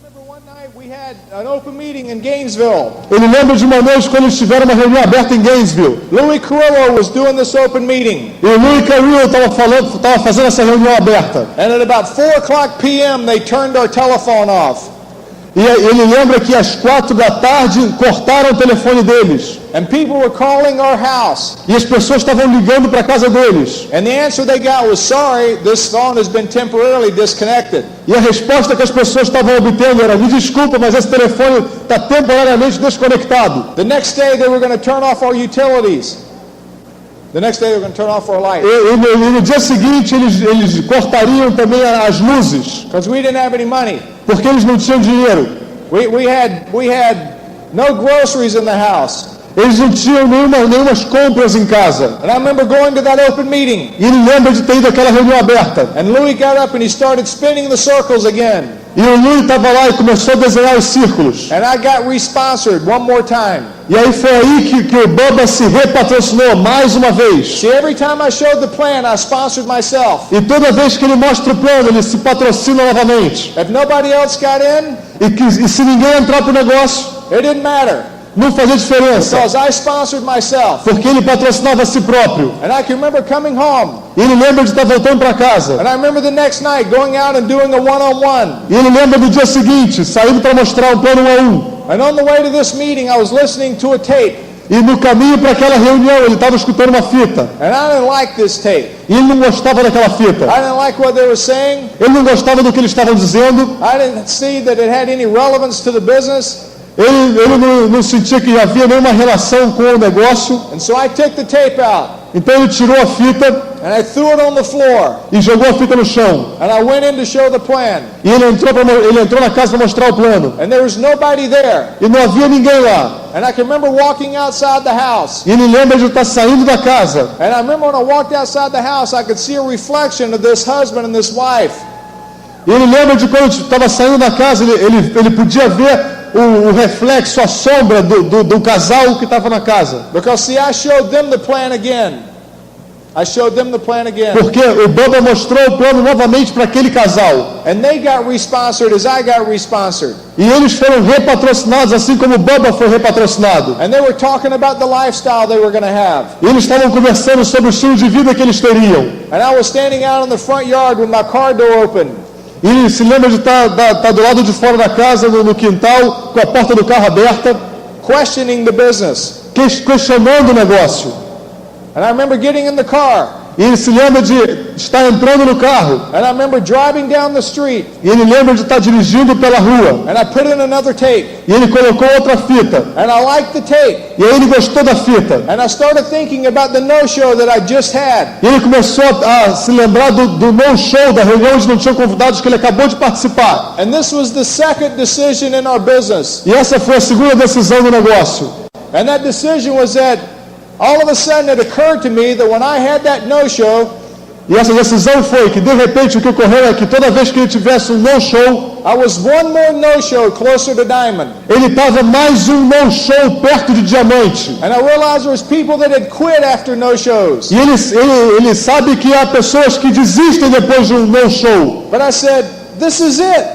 remember one night we had had an open meeting in Gainesville. Ele lembra de uma noite quando eles tiveram uma reunião aberta em Gainesville. Louis Carrillo was doing this open meeting. E o Louis Carrillo estava fazendo essa reunião aberta. And at about 4:00 p.m. they turned our telephone off. E ele lembra que às 4 da tarde cortaram o telefone deles. And people were calling our house. E as pessoas estavam ligando para a casa deles. And the answer they got was, sorry, this phone has been temporarily disconnected. E a resposta que as pessoas estavam obtendo era, me desculpa, mas esse telefone está temporariamente desconectado. The next day they were going to turn off our utilities. The next day they were going to turn off our lights. E no dia seguinte eles cortariam também as luzes. Because we didn't have any money. Porque eles não tinham dinheiro. We had no groceries in the house. Eles não tinham nenhumas compras em casa. And I remember going to that open meeting. E ele lembra de ter ido àquela reunião aberta. And Louis got up and he started spinning the circles again. E o Louis estava lá e começou a desenhar os círculos. And I got re-sponsored one more time. E aí foi aí que o Bubba se repatrocinou mais uma vez. See, every time I showed the plan, I sponsored myself. E toda vez que ele mostra o plano, ele se patrocina novamente. If nobody else got in, E se ninguém entrar pro negócio, it didn't matter. não fazia diferença. Because I sponsored myself. Porque ele patrocinava a si próprio. And I can remember coming home. E ele lembra de estar voltando para casa. And I remember the next night going out and doing a one-on-one. E ele lembra do dia seguinte, saindo para mostrar um plano 1 a 1. And on the way to this meeting, I was listening to a tape. E no caminho para aquela reunião, ele estava escutando uma fita. And I didn't like this tape. E ele não gostava daquela fita. I didn't like what they were saying. Ele não gostava do que eles estavam dizendo. I didn't see that it had any relevance to the business. Ele não sentia que havia nenhuma relação com o negócio. And so I took the tape out. Então ele tirou a fita And I threw it on the floor. e jogou a fita no chão. And I went in to show the plan. E ele entrou na casa para mostrar o plano. And there was nobody there. E não havia ninguém lá. And I can remember walking outside the house. E ele lembra de estar saindo da casa. And I remember when I walked outside the house, I could see a reflection of this husband and this wife. E ele lembra de quando estava saindo da casa, ele podia ver o reflexo, a sombra do casal que estava na casa. Because see, I showed them the plan again. I showed them the plan again. Porque o Bubba mostrou o plano novamente para aquele casal. And they got re-sponsored as I got re-sponsored. E eles foram repatrocinados assim como o Bubba foi repatrocinado. And they were talking about the lifestyle they were going to have. E eles estavam conversando sobre o estilo de vida que eles teriam. And I was standing out in the front yard with my car door open. E ele se lembra de estar do lado de fora da casa, no quintal, com a porta do carro aberta, questioning the business. Questionando o negócio. And I remember getting in the car. E ele se lembra de estar entrando no carro. And I remember driving down the street. E ele lembra de estar dirigindo pela rua. And I put in another tape. E ele colocou outra fita. And I liked the tape. E aí ele gostou da fita. And I started thinking about the no-show that I just had. E ele começou a se lembrar do no-show, da reunião onde não tinham convidados que ele acabou de participar. And this was the second decision in our business. E essa foi a segunda decisão do negócio. And that decision was that all of a sudden it occurred to me that when I had that no-show, e essa decisão foi que de repente o que ocorreu é que toda vez que ele tivesse um no-show, I was one more no-show closer to diamond. Ele estava mais um no-show perto de diamante. And I realized there was people that had quit after no-shows. E ele sabe que há pessoas que desistem depois de um no-show. But I said, this is it.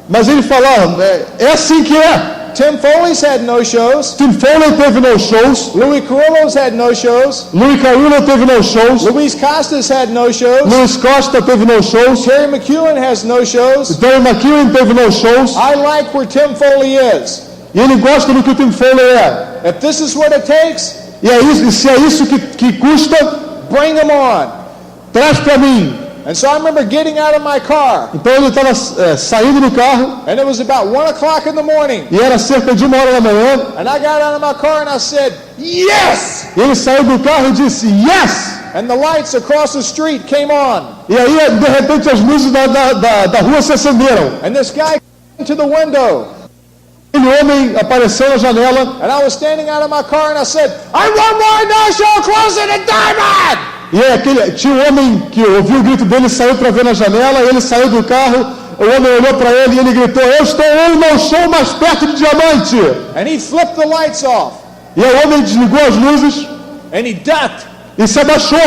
Mas ele falava, é assim que é. Tim Foley's had no-shows. Tim Foley teve no-shows. Louis Carrillo's had no-shows. Louis Carrillo teve no-shows. Luis Costas had no-shows. Luis Costa teve no-shows. Terry McEwen has no-shows. Terry McEwen teve no-shows. I like where Tim Foley is. E ele gosta do que o Tim Foley é. If this is what it takes, e se é isso que custa, bring them on. Traz para mim. And so I remember getting out of my car. Então ele estava saindo do carro. And it was about 1:00 in the morning. E era cerca de 1h da manhã. And I got out of my car and I said, yes! E ele saiu do carro e disse, yes! And the lights across the street came on. E aí de repente as luzes da rua se acenderam. And this guy came to the window. Aquele homem apareceu na janela. And I was standing out of my car and I said, I want more no-show closer to diamond! E aí tinha um homem que ouviu o grito dele, saiu para ver na janela, ele saiu do carro, o homem olhou para ele e ele gritou, eu estou um no-show mais perto de diamante. And he flipped the lights off. E aí o homem desligou as luzes. And he ducked. E se abaixou.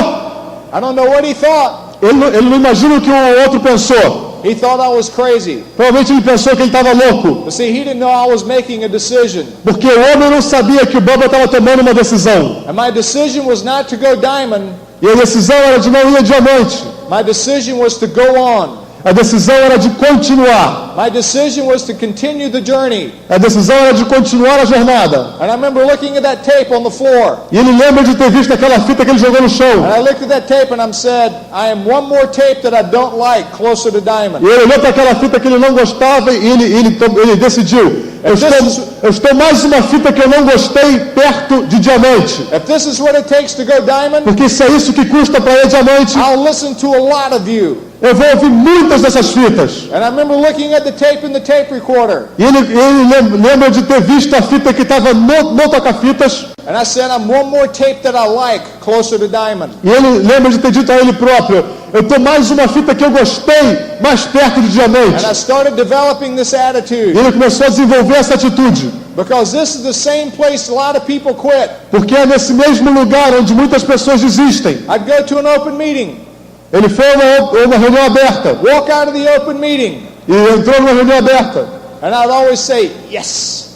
I don't know what he thought. Ele não imagina o que o outro pensou. He thought I was crazy. Provavelmente ele pensou que ele estava louco. But see, he didn't know I was making a decision. Porque o homem não sabia que o Bubba estava tomando uma decisão. And my decision was not to go diamond. E a decisão era de não ir a diamante. My decision was to go on. A decisão era de continuar. My decision was to continue the journey. A decisão era de continuar a jornada. And I remember looking at that tape on the floor. E ele lembra de ter visto aquela fita que ele jogou no chão. And I looked at that tape and I said, I am one more tape that I don't like closer to diamond. E ele olhou para aquela fita que ele não gostava e ele decidiu. Eu estou mais uma fita que eu não gostei perto de diamante. If this is what it takes to go diamond, Porque se é isso que custa para ir a diamante, I'll listen to a lot of you. eu vou ouvir muitas dessas fitas. And I remember looking at the tape in the tape recorder. E ele lembra de ter visto a fita que estava no toca-fitas. And I said, I'm one more tape that I like closer to diamond. E ele lembra de ter dito a ele próprio, eu estou mais uma fita que eu gostei, mais perto de diamante. And I started developing this E attitude. ele começou a desenvolver essa atitude. Because this is the same place a lot of people quit. Porque é nesse mesmo lugar onde muitas pessoas desistem. I'd go to an open meeting. Ele foi a uma reunião aberta. Walk out of the open meeting. E entrou numa reunião aberta. And I'd always say, yes.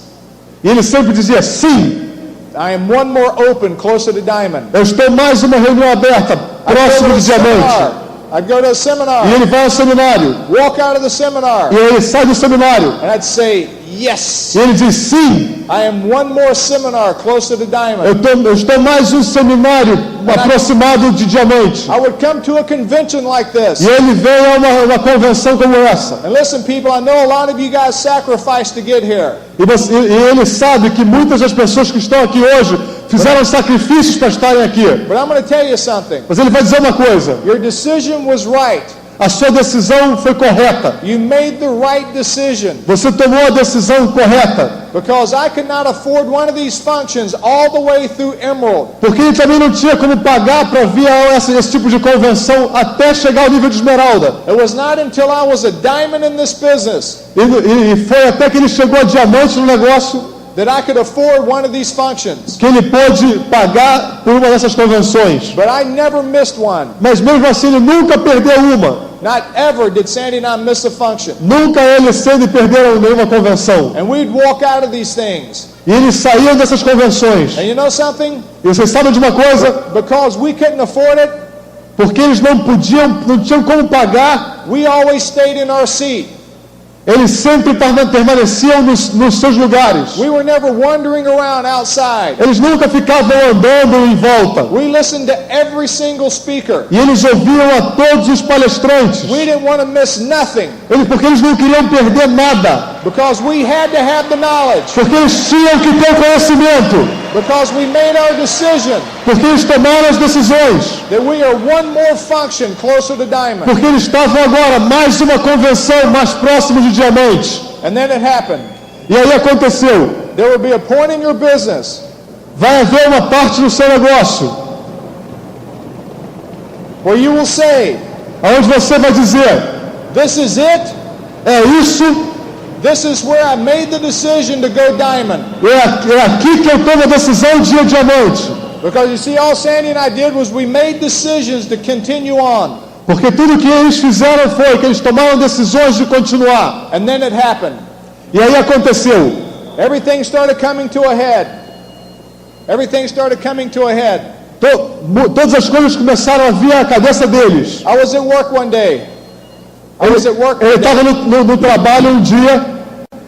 E ele sempre dizia, sim, I am one more open closer to diamond. eu estou mais uma reunião aberta, próximo de diamante. I'd go to a seminar. E ele vai ao seminário. Walk out of the seminar. E ele sai do seminário. And I'd say, yes. E ele diz, sim, I am one more seminar closer to diamond. eu estou mais um seminário aproximado de diamante. I would come to a convention like this. E ele veio a uma convenção como essa. And listen, people, I know a lot of you guys sacrificed to get here. E ele sabe que muitas das pessoas que estão aqui hoje fizeram sacrifícios para estarem aqui. But I'm going to tell you something. Mas ele vai dizer uma coisa. Your decision was right. A sua decisão foi correta. You made the right decision. Você tomou a decisão correta. Because I could not afford one of these functions all the way through Emerald. Porque ele também não tinha como pagar para vir a esse tipo de convenção até chegar ao nível de esmeralda. It was not until I was a diamond in this business E foi até que ele chegou a diamante no negócio that I could afford one of these functions. que ele pôde pagar por uma dessas convenções. But I never missed one. Mas mesmo assim ele nunca perdeu uma. Not ever did Sandy and I miss a function. Nunca ele e Sandy perderam nenhuma convenção. And we'd walk out of these things. E eles saíam dessas convenções. And you know something? E vocês sabem de uma coisa? Because we couldn't afford it, Porque eles não tinham como pagar, we always stayed in our seat. eles sempre permaneciam nos seus lugares. We were never wandering around outside. Eles nunca ficavam andando em volta. We listened to every single speaker. E eles ouviam a todos os palestrantes. We didn't want to miss nothing. Porque eles não queriam perder nada. Because we had to have the knowledge. Porque eles tinham que ter o conhecimento. Because we made our decision Porque eles tomaram as decisões. that we are one more function closer to diamond. Porque eles estavam agora mais uma convenção mais próximo de diamante. And then it happened. E aí aconteceu. There will be a point in your business Vai haver uma parte no seu negócio where you will say, onde você vai dizer, this is it. é isso, This is where I made the decision to go diamond. é aqui que eu tomo a decisão de ir a diamante. Because you see, all Sandy and I did was we made decisions to continue on. Porque tudo que eles fizeram foi que eles tomaram decisões de continuar. And then it happened. E aí aconteceu. Everything started coming to a head. Everything started coming to a head. Todas as coisas começaram a vir à cabeça deles. I was at work one day. Ele estava no trabalho um dia.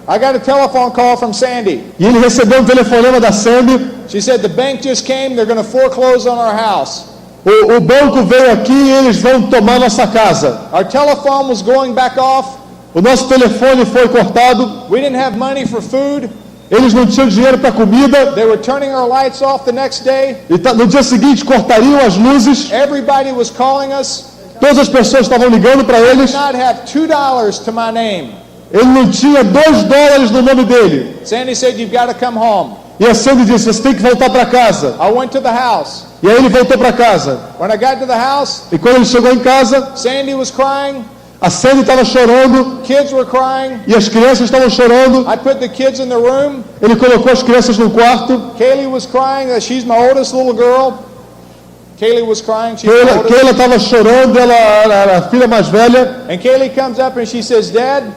I got a telephone call from Sandy. E ele recebeu um telefonema da Sandy. She said the bank just came. They're going to foreclose on our house. O banco veio aqui e eles vão tomar nossa casa. Our telephone was going back off. O nosso telefone foi cortado. We didn't have money for food. Eles não tinham dinheiro para comida. They were turning our lights off the next day. E no dia seguinte cortariam as luzes. Everybody was calling us. Todas as pessoas estavam ligando para eles. I did not have $2 to my name. Ele não tinha $2 no nome dele. Sandy said, you've got to come home. E a Sandy disse, você tem que voltar para casa. I went to the house. E aí ele voltou para casa. When I got to the house, E quando ele chegou em casa, Sandy was crying. a Sandy estava chorando. Kids were crying. E as crianças estavam chorando. I put the kids in the room. Ele colocou as crianças no quarto. Kaylee was crying that she's my oldest little girl. Kaylee was crying. She's Kayla estava chorando, ela era a filha mais velha. And Kaylee comes up and she says, Dad,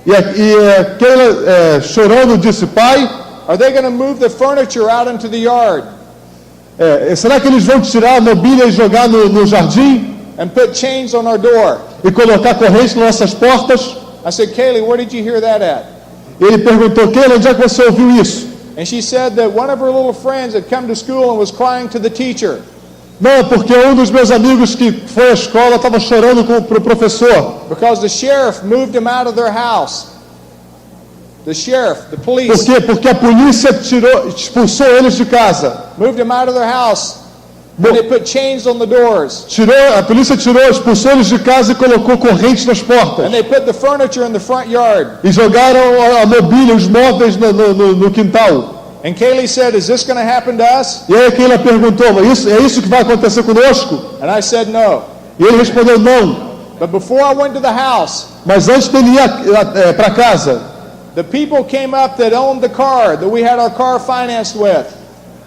Kayla chorando disse, pai, are they going to move the furniture out into the yard? Será que eles vão tirar a mobília e jogar no jardim? And put chains on our door? E colocar correntes nas nossas portas? I said, Kaylee, where did you hear that at? Ele perguntou, Kayla, onde é que você ouviu isso? And she said that one of her little friends had come to school and was crying to the teacher. Não, porque um dos meus amigos que foi à escola estava chorando para o professor. Because the sheriff moved him out of their house. The sheriff, the police. Por quê? Porque a polícia expulsou eles de casa. Moved him out of their house. And they put chains on the doors. A polícia expulsou eles de casa e colocou correntes nas portas. And they put the furniture in the front yard. E jogaram a mobília, os móveis no quintal. And Kaylee said, is this going to happen to us? E aí Kayla perguntou, mas é isso que vai acontecer conosco? And I said, no. E ele respondeu, não. But before I went to the house, mas antes dele ir para casa, the people came up that owned the car that we had our car financed with.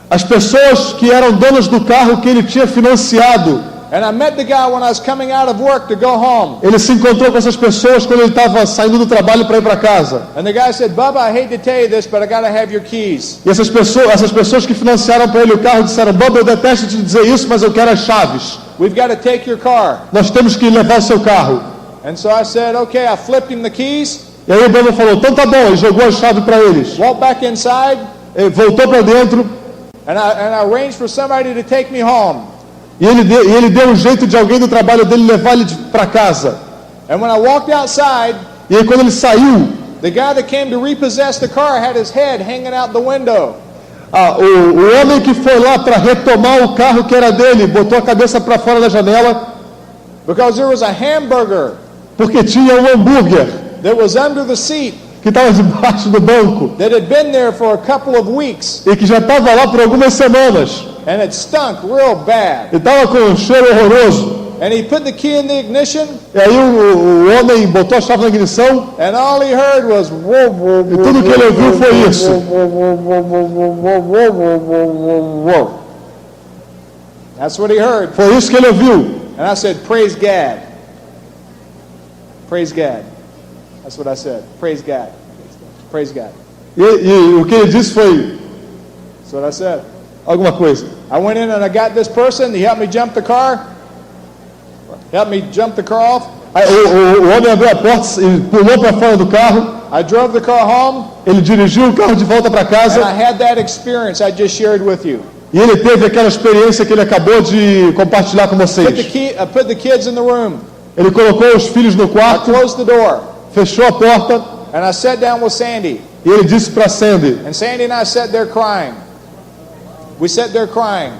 As pessoas que eram donas do carro que ele tinha financiado. And I met the guy when I was coming out of work to go home. Ele se encontrou com essas pessoas quando ele estava saindo do trabalho para ir para casa. And the guy said, Bubba, I hate to tell you this, but I got to have your keys. E essas pessoas que financiaram para ele o carro disseram, Bubba, eu detesto te dizer isso, mas eu quero as chaves. We've got to take your car. Nós temos que levar o seu carro. And so I said, okay, I flipped him the keys. E aí o Bubba falou, então tá bom, e jogou a chave para eles. Walked back inside. Voltou para dentro. And I arranged for somebody to take me home. E ele deu um jeito de alguém do trabalho dele levar ele para casa. And when I walked outside, e aí quando ele saiu, the guy that came to repossess the car had his head hanging out the window. O homem que foi lá para retomar o carro que era dele, botou a cabeça para fora da janela. Because there was a hamburger. Porque tinha um hambúrguer. That was under the seat. Que estava debaixo do banco. That had been there for a couple of weeks. E que já estava lá por algumas semanas. And it stunk real bad. E estava com um cheiro horroroso. And he put the key in the ignition. E aí o homem botou a chave na ignição. And all he heard was e tudo que ele ouviu foi isso. That's what he heard. Foi isso que ele ouviu. And I said, praise God. Praise God. That's what I said. Praise God. Praise God. E o que ele disse foi That's what I said. Alguma coisa. I went in and I got this person. He helped me jump the car. Helped me jump the car off. O homem abriu a porta e pulou para fora do carro. I drove the car home. Ele dirigiu o carro de volta para casa. And I had that experience I just shared with you. E ele teve aquela experiência que ele acabou de compartilhar com vocês. I put the kids in the room. Ele colocou os filhos no quarto. I closed the door. Fechou a porta. And I sat down with Sandy. E ele disse para Sandy. And Sandy and I sat there crying. We sat there crying.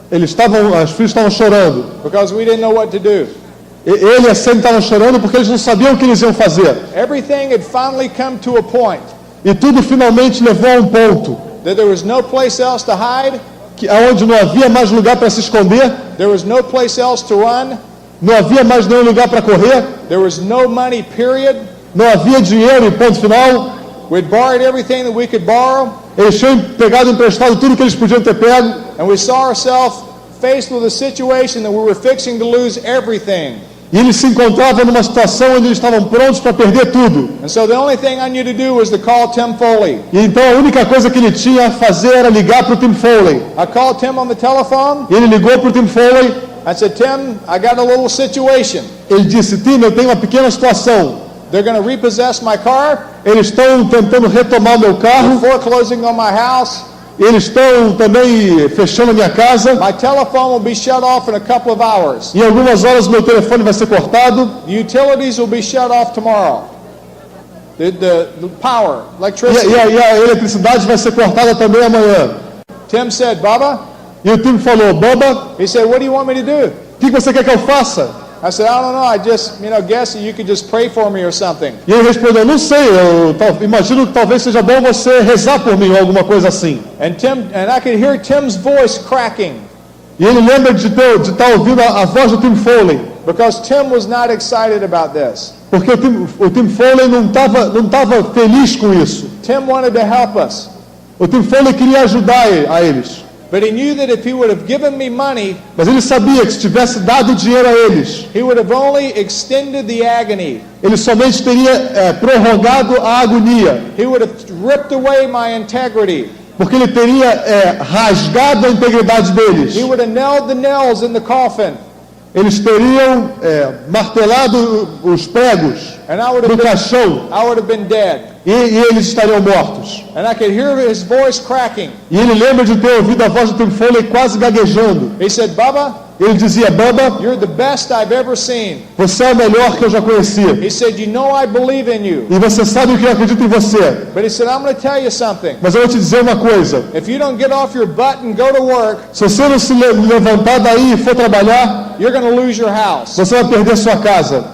Os filhos estavam chorando. Because we didn't know what to do. Ele e a Sandy estavam chorando porque eles não sabiam o que eles iam fazer. Everything had finally come to a point. E tudo finalmente levou a um ponto. That there was no place else to hide. Que aonde não havia mais lugar para se esconder. There was no place else to run. Não havia mais nenhum lugar para correr. There was no money, period. Não havia dinheiro, ponto final. We'd borrowed everything that we could borrow. Eles tinham pegado emprestado tudo que eles podiam ter pego. And we saw ourselves faced with a situation that we were fixing to lose everything. E eles se encontravam numa situação onde eles estavam prontos para perder tudo. And so the only thing I knew to do was to call Tim Foley. E então a única coisa que ele tinha a fazer era ligar para o Tim Foley. I called Tim on the telephone. E ele ligou para o Tim Foley. I said, Tim, I got a little situation. Ele disse, Tim, eu tenho uma pequena situação. They're going to repossess my car. Eles estão tentando retomar o meu carro. They're foreclosing on my house. Eles estão também fechando a minha casa. My telephone will be shut off in a couple of hours. Em algumas horas meu telefone vai ser cortado. The utilities will be shut off tomorrow. The power, electricity. E a eletricidade vai ser cortada também amanhã. Tim said, Bubba. E o Tim falou, Bubba. He said, what do you want me to do? O que você quer que eu faça? I said, I don't know. I just, guess that you could just pray for me or something. E ele respondeu, não sei. Eu imagino que talvez seja bom você rezar por mim ou alguma coisa assim. And I could hear Tim's voice cracking. E ele lembra de estar ouvindo a voz do Tim Foley. Because Tim was not excited about this. Porque o Tim Foley não estava feliz com isso. Tim wanted to help us. O Tim Foley queria ajudar a eles. But he knew that if he would have given me money, Mas ele sabia que se tivesse dado dinheiro a eles, he would have only extended the agony. ele somente teria prorrogado a agonia, He would have ripped away my integrity. porque ele teria rasgado a integridade deles. He would have nailed the nails in the coffin. Eles teriam martelado os pregos And I would no have been, caixão I would have been dead. e eles estariam mortos. And I could hear his voice cracking. E ele lembra de ter ouvido a voz do Trifone quase gaguejando. He said, Bubba, Ele dizia: Bubba, you're the best I've ever seen. você é o melhor que eu já conheci. He said, you know I believe in you. E você sabe que eu acredito em você. But he said, I'm going to tell you something. Mas eu vou te dizer uma coisa. If you don't get off your butt and go to work, Se você não se levantar daí e for trabalhar, you're going to lose your house. você vai perder sua casa.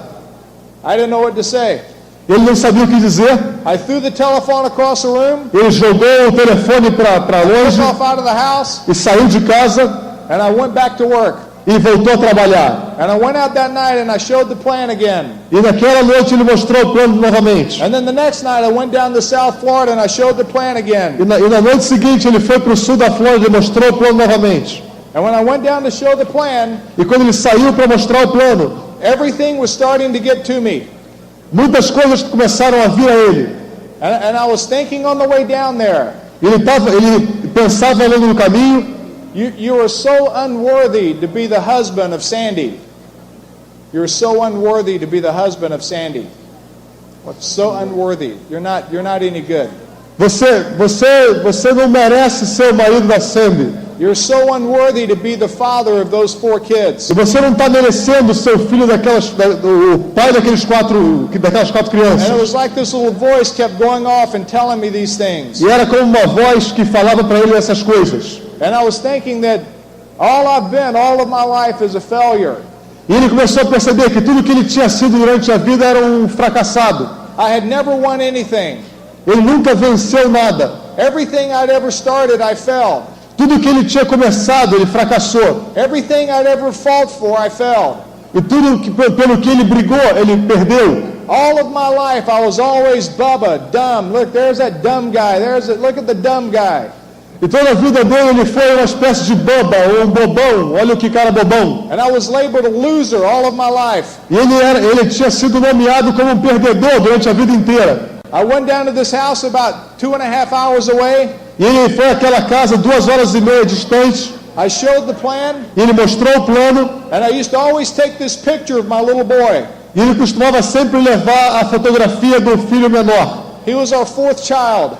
I didn't know what to say. Ele não sabia o que dizer. I threw the telephone across the room, Ele jogou o telefone para took longe off out of the house, e saiu de casa and I went back to work. e voltou a trabalhar. And I went out that night and I showed the plan again. E naquela noite ele mostrou o plano novamente. And then the next night I went down to South Florida and I showed the plan again. E na noite seguinte ele foi para o sul da Flórida e mostrou o plano novamente. And when I went down to show the plan, E quando ele saiu para mostrar o plano, everything was starting to get to me. muitas coisas começaram a vir a ele. And I was thinking on the way down there, Ele pensava andando no caminho: you are so unworthy to be the husband of Sandy. You're so unworthy to be the husband of Sandy. So unworthy. You're not any good. Você não merece ser o marido da Sandy. You're so unworthy to be the father of those 4 kids. E você não está merecendo ser o filho o pai daquelas quatro crianças. And it was like this little voice kept going off and telling me these things. E era como uma voz que falava para ele essas coisas. And I was thinking that all I've been, all of my life is a failure. E ele começou a perceber que tudo que ele tinha sido durante a vida era um fracassado. I had never won anything. Ele nunca venceu nada. Everything I'd ever started, I failed. Tudo que ele tinha começado, ele fracassou. Everything I'd ever fought for, I failed. E tudo pelo que ele brigou, ele perdeu. All of my life, I was always Bubba, dumb. Look, there's that dumb guy. Look at the dumb guy. E toda a vida dele ele foi uma espécie de boba ou bobão. Olha o que cara bobão. And I was labeled a loser all of my life. E ele tinha sido nomeado como um perdedor durante a vida inteira. I went down to this house about 2.5 hours away. E ele foi àquela casa 2h30 distante. I showed the plan. E ele mostrou o plano. And I used to always take this picture of my little boy. E ele costumava sempre levar a fotografia do filho menor. He was our 4th child.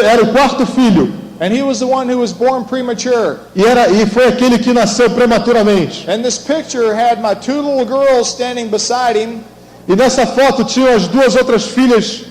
Era o 4º filho. And he was the one who was born premature. E foi aquele que nasceu prematuramente. And this picture had my 2 little girls standing beside him. E nessa foto tinham as 2 outras filhas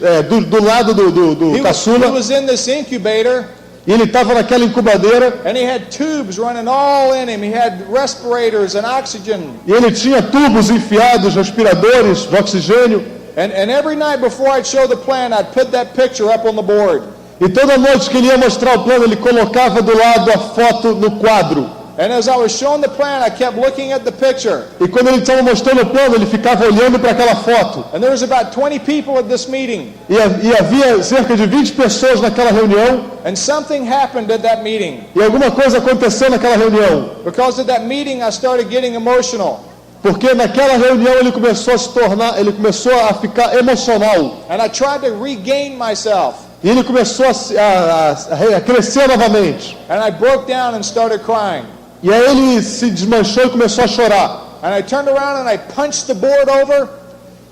do lado do caçula. He was in this incubator. E ele estava naquela incubadeira. And he had tubes running all in him. He had respirators and oxygen. E ele tinha tubos enfiados, respiradores de oxigênio. And every night before I'd show the plan, I'd put that picture up on the board. E toda noite que ele ia mostrar o plano, ele colocava do lado a foto no quadro. And as I was showing the plan, I kept looking at the picture. E quando ele estava mostrando o plano, ele ficava olhando para aquela foto. And there was about 20 people at this meeting. E havia cerca de 20 pessoas naquela reunião. And something happened at that meeting. E alguma coisa aconteceu naquela reunião. Because at that meeting, I started getting emotional. Porque naquela reunião ele começou a ficar emocional. And I tried to regain myself. E ele começou a crescer novamente. And I broke down and started crying. E aí ele se desmanchou e começou a chorar. And I turned around and I punched the board over.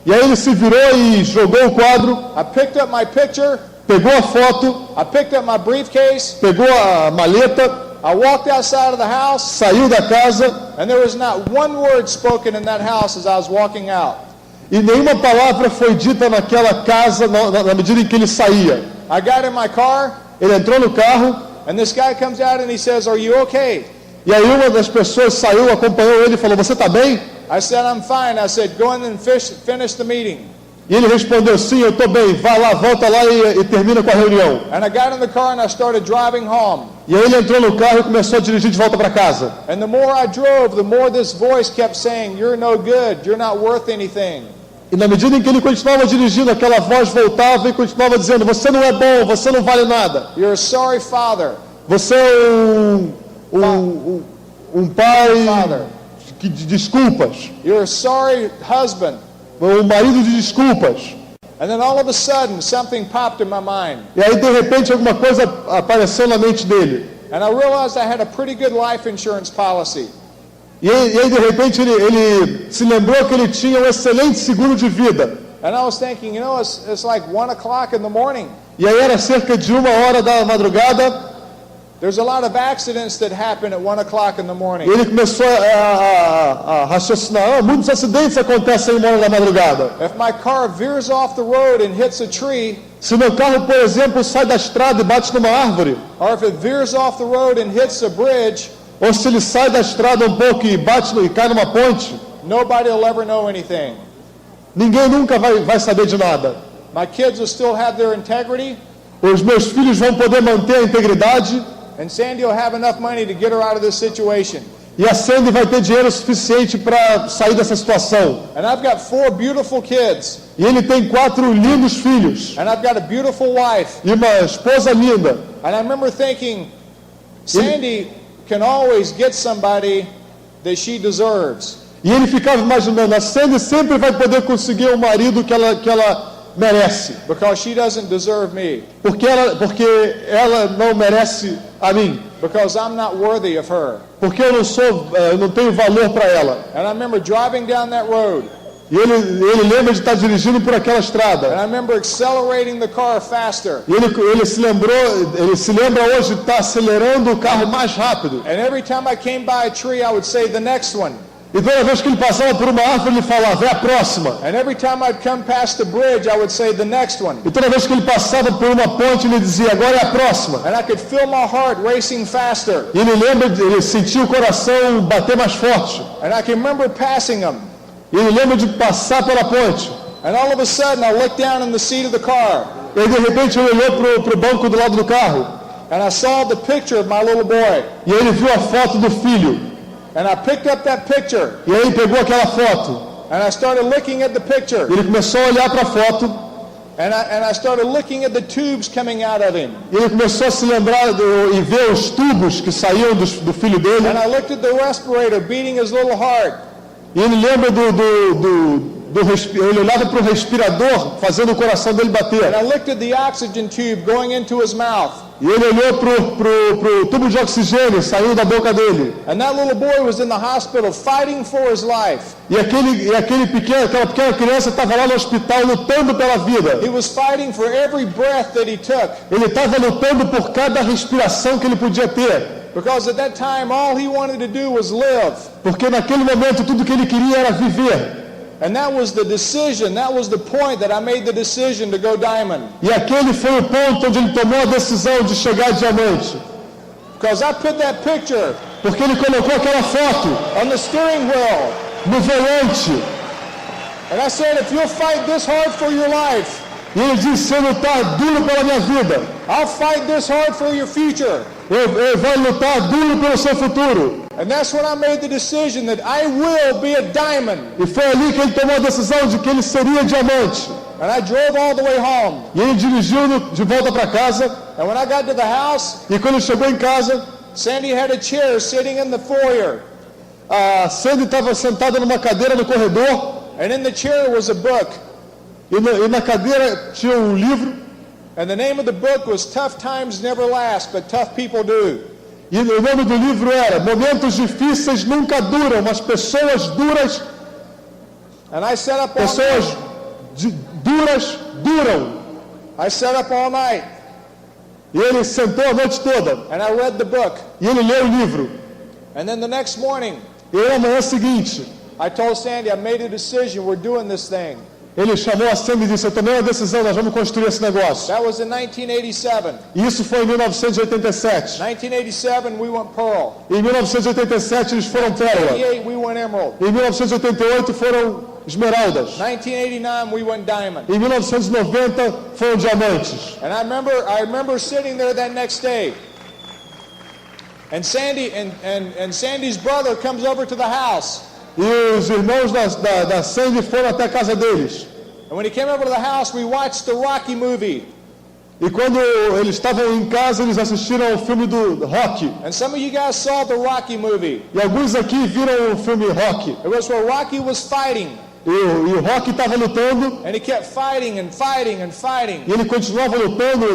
E aí ele se virou e jogou o quadro. I picked up my picture. Pegou a foto. I picked up my briefcase. Pegou a maleta. I walked outside of the house. Saiu da casa. And there was not one word spoken in that house as I was walking out. E nenhuma palavra foi dita naquela casa na medida em que ele saía. I got in my car. Ele entrou no carro. And this guy comes out and he says, "Are you okay?" E aí uma das pessoas saiu, acompanhou ele e falou: "Você está bem?" I said, "I'm fine." I said, "Go in and finish the meeting." E ele respondeu: "Sim, eu estou bem. Vá lá, volta lá e termina com a reunião." And I got in the car and I started driving home. E aí ele entrou no carro e começou a dirigir de volta para casa. And the more I drove, the more this voice kept saying, "You're no good. You're not worth anything." E na medida em que ele continuava dirigindo, aquela voz voltava e continuava dizendo: "Você não é bom, você não vale nada. You're a sorry father. Você é pai de desculpas. You're a sorry husband. Marido de desculpas. And then all of a sudden, something popped in my mind. E aí, de repente, alguma coisa apareceu na mente dele. And I realized I had a pretty good life insurance policy. E aí, de repente, ele se lembrou que ele tinha um excelente seguro de vida. And I was thinking, it's like 1 o'clock in the morning. E aí era cerca de 1h da madrugada. There's a lot of accidents that happen at 1 o'clock in the morning. E ele começou a raciocinar, muitos acidentes acontecem em 1h da madrugada. If my car veers off the road and hits a tree, se meu carro, por exemplo, sai da estrada e bate numa árvore, or if it veers off the road and hits a bridge, ou se ele sai da estrada um pouco e bate e cai numa ponte, nobody will ever know anything. Ninguém nunca vai saber de nada. My kids will still have their integrity. Os meus filhos vão poder manter a integridade. And Sandy will have enough money to get her out of this situation. E a Sandy vai ter dinheiro suficiente para sair dessa situação. And I've got 4 beautiful kids. E ele tem 4 lindos filhos. And I've got a beautiful wife. E uma esposa linda. And I remember thinking, Sandy can always get somebody that she deserves. E ele ficava imaginando, a Sandy sempre vai poder conseguir um marido que ela merece. Because she doesn't deserve me. Porque ela não merece a mim. Because I'm not worthy of her. Porque eu não tenho valor para ela. And I remember driving down that road. E ele lembra de estar dirigindo por aquela estrada. And I remember accelerating the car faster. E ele se lembra hoje de estar acelerando o carro mais rápido. And every time I came by a tree, I would say the next one. E toda vez que ele passava por uma árvore, ele falava, é a próxima. And every time I'd come past the bridge, I would say the next one. E toda vez que ele passava por uma ponte, ele dizia, agora é a próxima. And I could feel my heart racing faster. E ele sentia o coração bater mais forte. And I can remember passing them. E ele lembra de passar pela ponte. And all of a sudden, I looked down in the seat of the car. E aí, de repente, ele olhou pro banco do lado do carro. And I saw the picture of my little boy. E ele viu a foto do filho. And I picked up that picture. E aí ele pegou aquela foto. And I started looking at the picture. Ele começou a olhar para a foto. And I started looking at the tubes coming out of him. E ele começou a se lembrar e ver os tubos que saíam do filho dele. And I looked at the respirator beating his little heart. E ele lembra ele olhava para o respirador fazendo o coração dele bater. And I looked at the oxygen tube going into his mouth. E ele olhou pro tubo de oxigênio saindo da boca dele. And that little boy was in the hospital fighting for his life. E aquela pequena criança estava lá no hospital lutando pela vida. He was fighting for every breath that he took. Ele estava lutando por cada respiração que ele podia ter. Because at that time all he wanted to do was live. Porque naquele momento tudo que ele queria era viver. And that was the decision, that was the point that I made the decision to go diamond. E aquele foi o ponto onde ele tomou a decisão de chegar a diamante. Because I put that picture Porque ele colocou aquela foto on the steering wheel. No volante. And I said, if you'll fight this hard for your life, E ele disse, se eu lutar duro pela minha vida, I'll fight this hard for your future. eu vou lutar duro pelo seu futuro. And that's when I made the decision that I will be a diamond. E foi ali que ele tomou a decisão de que ele seria diamante. And I drove all the way home. E ele dirigiu de volta para casa. And when I got to the house, E quando ele chegou em casa, Sandy had a chair sitting in the foyer. a Sandy estava sentada numa cadeira no corredor. And in the chair was a book. E na cadeira tinha um livro. And the name of the book was Tough Times Never Last, but Tough People Do. E o nome do livro era Momentos Difíceis Nunca Duram, mas Pessoas Duras. And I sat up all Pessoas night. duras duram. I sat up all night. E ele sentou a noite toda. And I read the book. E ele leu o livro. And then the next morning, E na manhã seguinte, I told Sandy, I made a decision, we're doing this thing. ele chamou a Sandy e disse, eu tomei uma decisão, nós vamos construir esse negócio. That was in 1987. E isso foi em 1987. 1987, we went Pearl. Em 1987 eles foram pérola. 1988, we went Emerald. Em 1988 foram esmeraldas. 1989, we went Diamond. Em 1990 foram diamantes. And I remember sitting there that next day. And Sandy's brother comes over to the house. E os irmãos da Sandy foram até a casa deles. And when he came over to the house, we watched the Rocky movie. E quando eles estavam em casa, eles assistiram ao filme do Rocky. And some of you guys saw the Rocky movie. E alguns aqui viram o filme Rocky. It was where Rocky was fighting. E o Rocky estava lutando. And he kept fighting and fighting and fighting. E ele continuava lutando.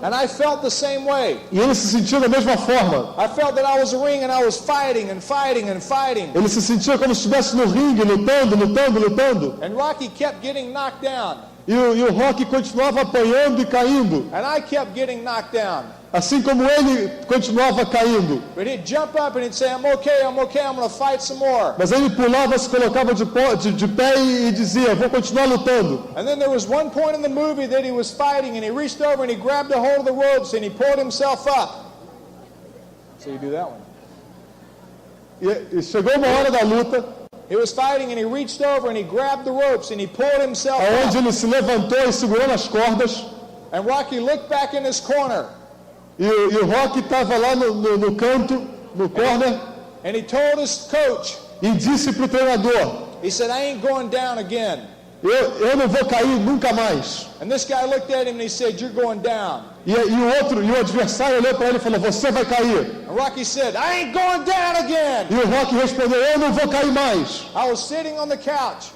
And I felt the same way. E ele se sentia da mesma forma. I felt that I was a ring and I was fighting and fighting and fighting. Ele se sentia como se estivesse no ringue, lutando. And Rocky kept getting knocked down. E o Rocky continuava apanhando e caindo. And I kept getting knocked down. Assim como ele continuava caindo. But he'd jump up and he'd say, I'm okay, I'm going to fight some more. Mas ele pulava, se colocava de pé e dizia, vou continuar lutando. And then there was one point in the movie that he was fighting and he reached over and he grabbed a hold of the ropes and he pulled himself up. So you do that one. E chegou uma hora da luta. He was fighting and he reached over and he grabbed the ropes and he pulled himself Aonde up. ele se levantou e segurou nas cordas. And Rocky looked back in his corner. E o Rocky estava lá no canto, no corner, And he told his coach, e disse para o treinador, he said, I ain't going down again. eu não vou cair nunca mais. And this guy looked at him and he said, you're going down. E o adversário olhou para ele e falou, você vai cair. And Rocky said, I ain't going down again. E o Rocky respondeu, eu não vou cair mais. I was sitting on the couch.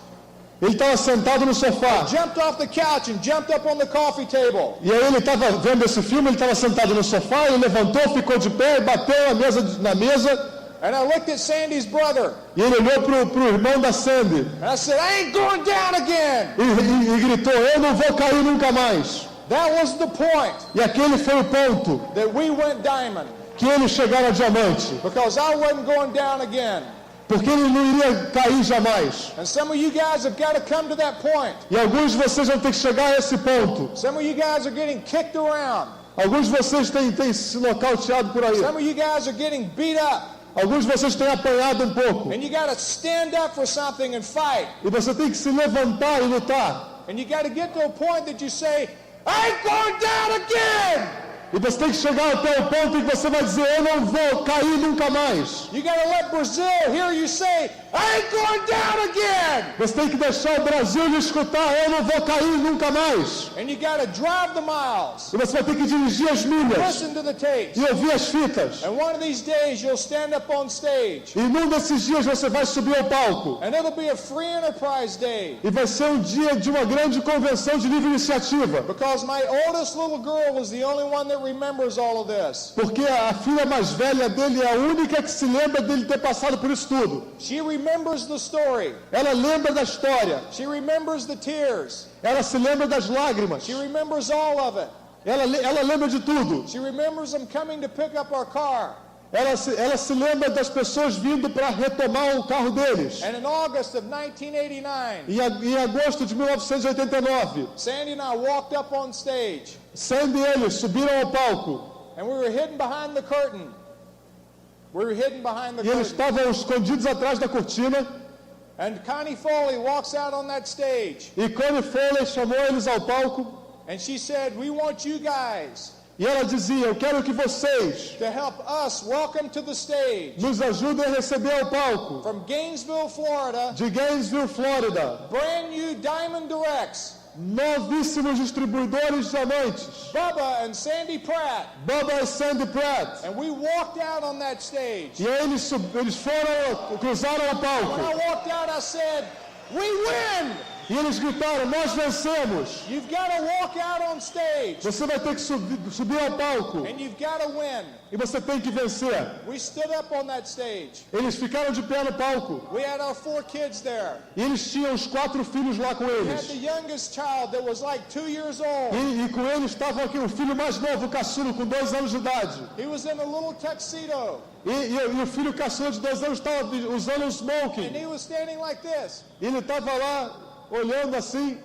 Ele estava sentado no sofá. Jumped off the couch and jumped up on the coffee table. E aí ele estava vendo esse filme, ele estava sentado no sofá, ele levantou, ficou de pé, bateu na mesa. And I looked at Sandy's brother. E ele olhou pro irmão da Sandy. And I said, I ain't going down again. E gritou, eu não vou cair nunca mais. That was the point E aquele foi o ponto that we went diamond. que eles chegaram a diamante. Because I wasn't going down again. Porque ele não iria cair jamais. And some of you guys have got to come to that point. E alguns de vocês vão ter que chegar a esse ponto. Some of you guys are getting kicked around. Alguns de vocês têm se nocauteado por aí. Some of you guys are getting beat up. Alguns de vocês têm apanhado um pouco. And you got to stand up for something and fight. E você tem que se levantar e lutar. And you got to get to a point that you say, I ain't going down again. E você tem que chegar até o ponto em que você vai dizer, eu não vou cair nunca mais. You got to let Brazil hear you say, I ain't going down again. Você tem que deixar o Brasil lhe escutar, eu não vou cair nunca mais. And you got to drive the miles. E você vai ter que dirigir as milhas Listen to the tapes. e ouvir as fitas. And one of these days you'll stand up on stage. E num desses dias você vai subir ao palco. And it'll be a free enterprise day. E vai ser um dia de uma grande convenção de livre iniciativa. Because my oldest little girl was the only one that remembers all of this. Porque a filha mais velha dele é a única que se lembra dele ter passado por isso tudo. She remembers the story. Ela lembra da história. She remembers the tears. Ela se lembra das lágrimas. She remembers all of it. Ela lembra de tudo. She remembers them coming to pick up our car. Ela se lembra das pessoas vindo para retomar o carro deles. And in August of 1989, Em agosto de 1989, Sandy and I walked up on stage. Sandy e eles subiram ao palco. And we were hidden behind the curtain. We were hidden behind the E eles curtain. estavam escondidos atrás da cortina. And Connie Foley walks out on that stage. E Connie Foley chamou eles ao palco. And she said, we want you guys E ela dizia, eu quero que vocês to help us welcome to the stage nos ajudem a receber ao palco. from Gainesville, Florida, De Gainesville, Flórida. brand new Diamond Directs, Novíssimos distribuidores de diamantes. Bubba and Sandy Pratt. Bubba Sandy Pratt. And we walked out on that stage. E aí eles cruzaram o When palco. I walked out, I said, we win! E eles gritaram, nós vencemos. You've got to walk out on stage. Você vai ter que subir ao palco. And you've got to win. E você tem que vencer. We stood up on that stage. Eles ficaram de pé no palco. We had our 4 kids there. E eles tinham os 4 filhos lá com We had eles. the youngest child that was like 2 years old. E com eles estavam aqui o filho mais novo, o caçulo, com 2 anos de idade. He was in a little tuxedo. E o filho caçula de 2 anos estava usando um And smoking. he was standing like this. E ele estava lá olhando assim.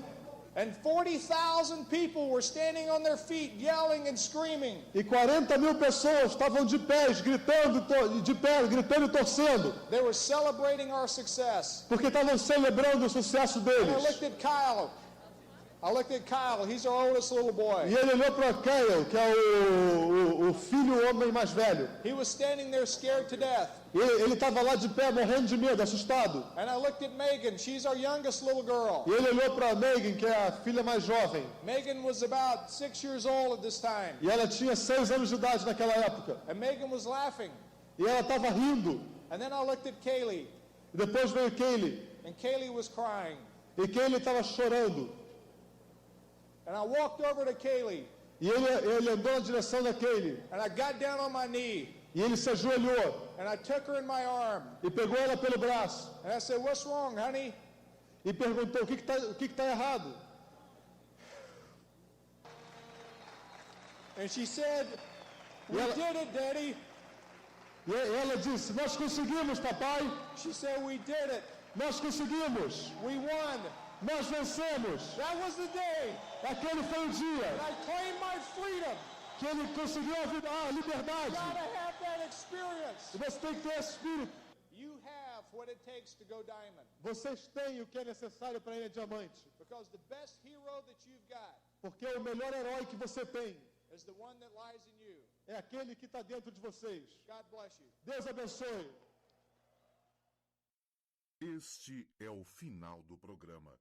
And 40,000 people were standing on their feet, yelling and screaming. E 40 mil pessoas estavam de pés, gritando e torcendo. They were celebrating our success. Porque estavam celebrando o sucesso And I deles. looked at Kyle. I looked at Kyle. He's our oldest little boy. E ele olhou para Kyle, que é o filho homem mais velho. He was standing there scared to death. E ele estava lá de pé, morrendo de medo, assustado. And I looked at Megan. She's our youngest little girl. E ele olhou para Megan, que é a filha mais jovem. Megan was about 6 years old at this time. E ela tinha 6 anos de idade naquela época. And Megan was laughing. E ela estava rindo. And then I looked at Kaylee. E depois veio Kaylee. And Kaylee was crying. E Kaylee estava chorando. And I walked over to Kaylee. E ele andou na direção da Kaylee. And I got down on my knee. E ele se ajoelhou. And I took her in my arm. E pegou ela pelo braço. And I said, "What's wrong, honey?" E perguntou, o que está errado? And she said, "We did it, Daddy." E ela disse, nós conseguimos, papai. She said, "We did it. Nós conseguimos. We won. Nós vencemos. That was the day Aquele foi o dia that I claimed my freedom." que ele conseguiu a liberdade. You gotta have that experience. E você tem que ter esse espírito. You have what it takes to go diamond. Vocês têm o que é necessário para ir a diamante. Because the best hero that you've got Porque o melhor herói que você tem is the one that lies in you. é aquele que está dentro de vocês. God bless you. Deus abençoe. Este é o final do programa.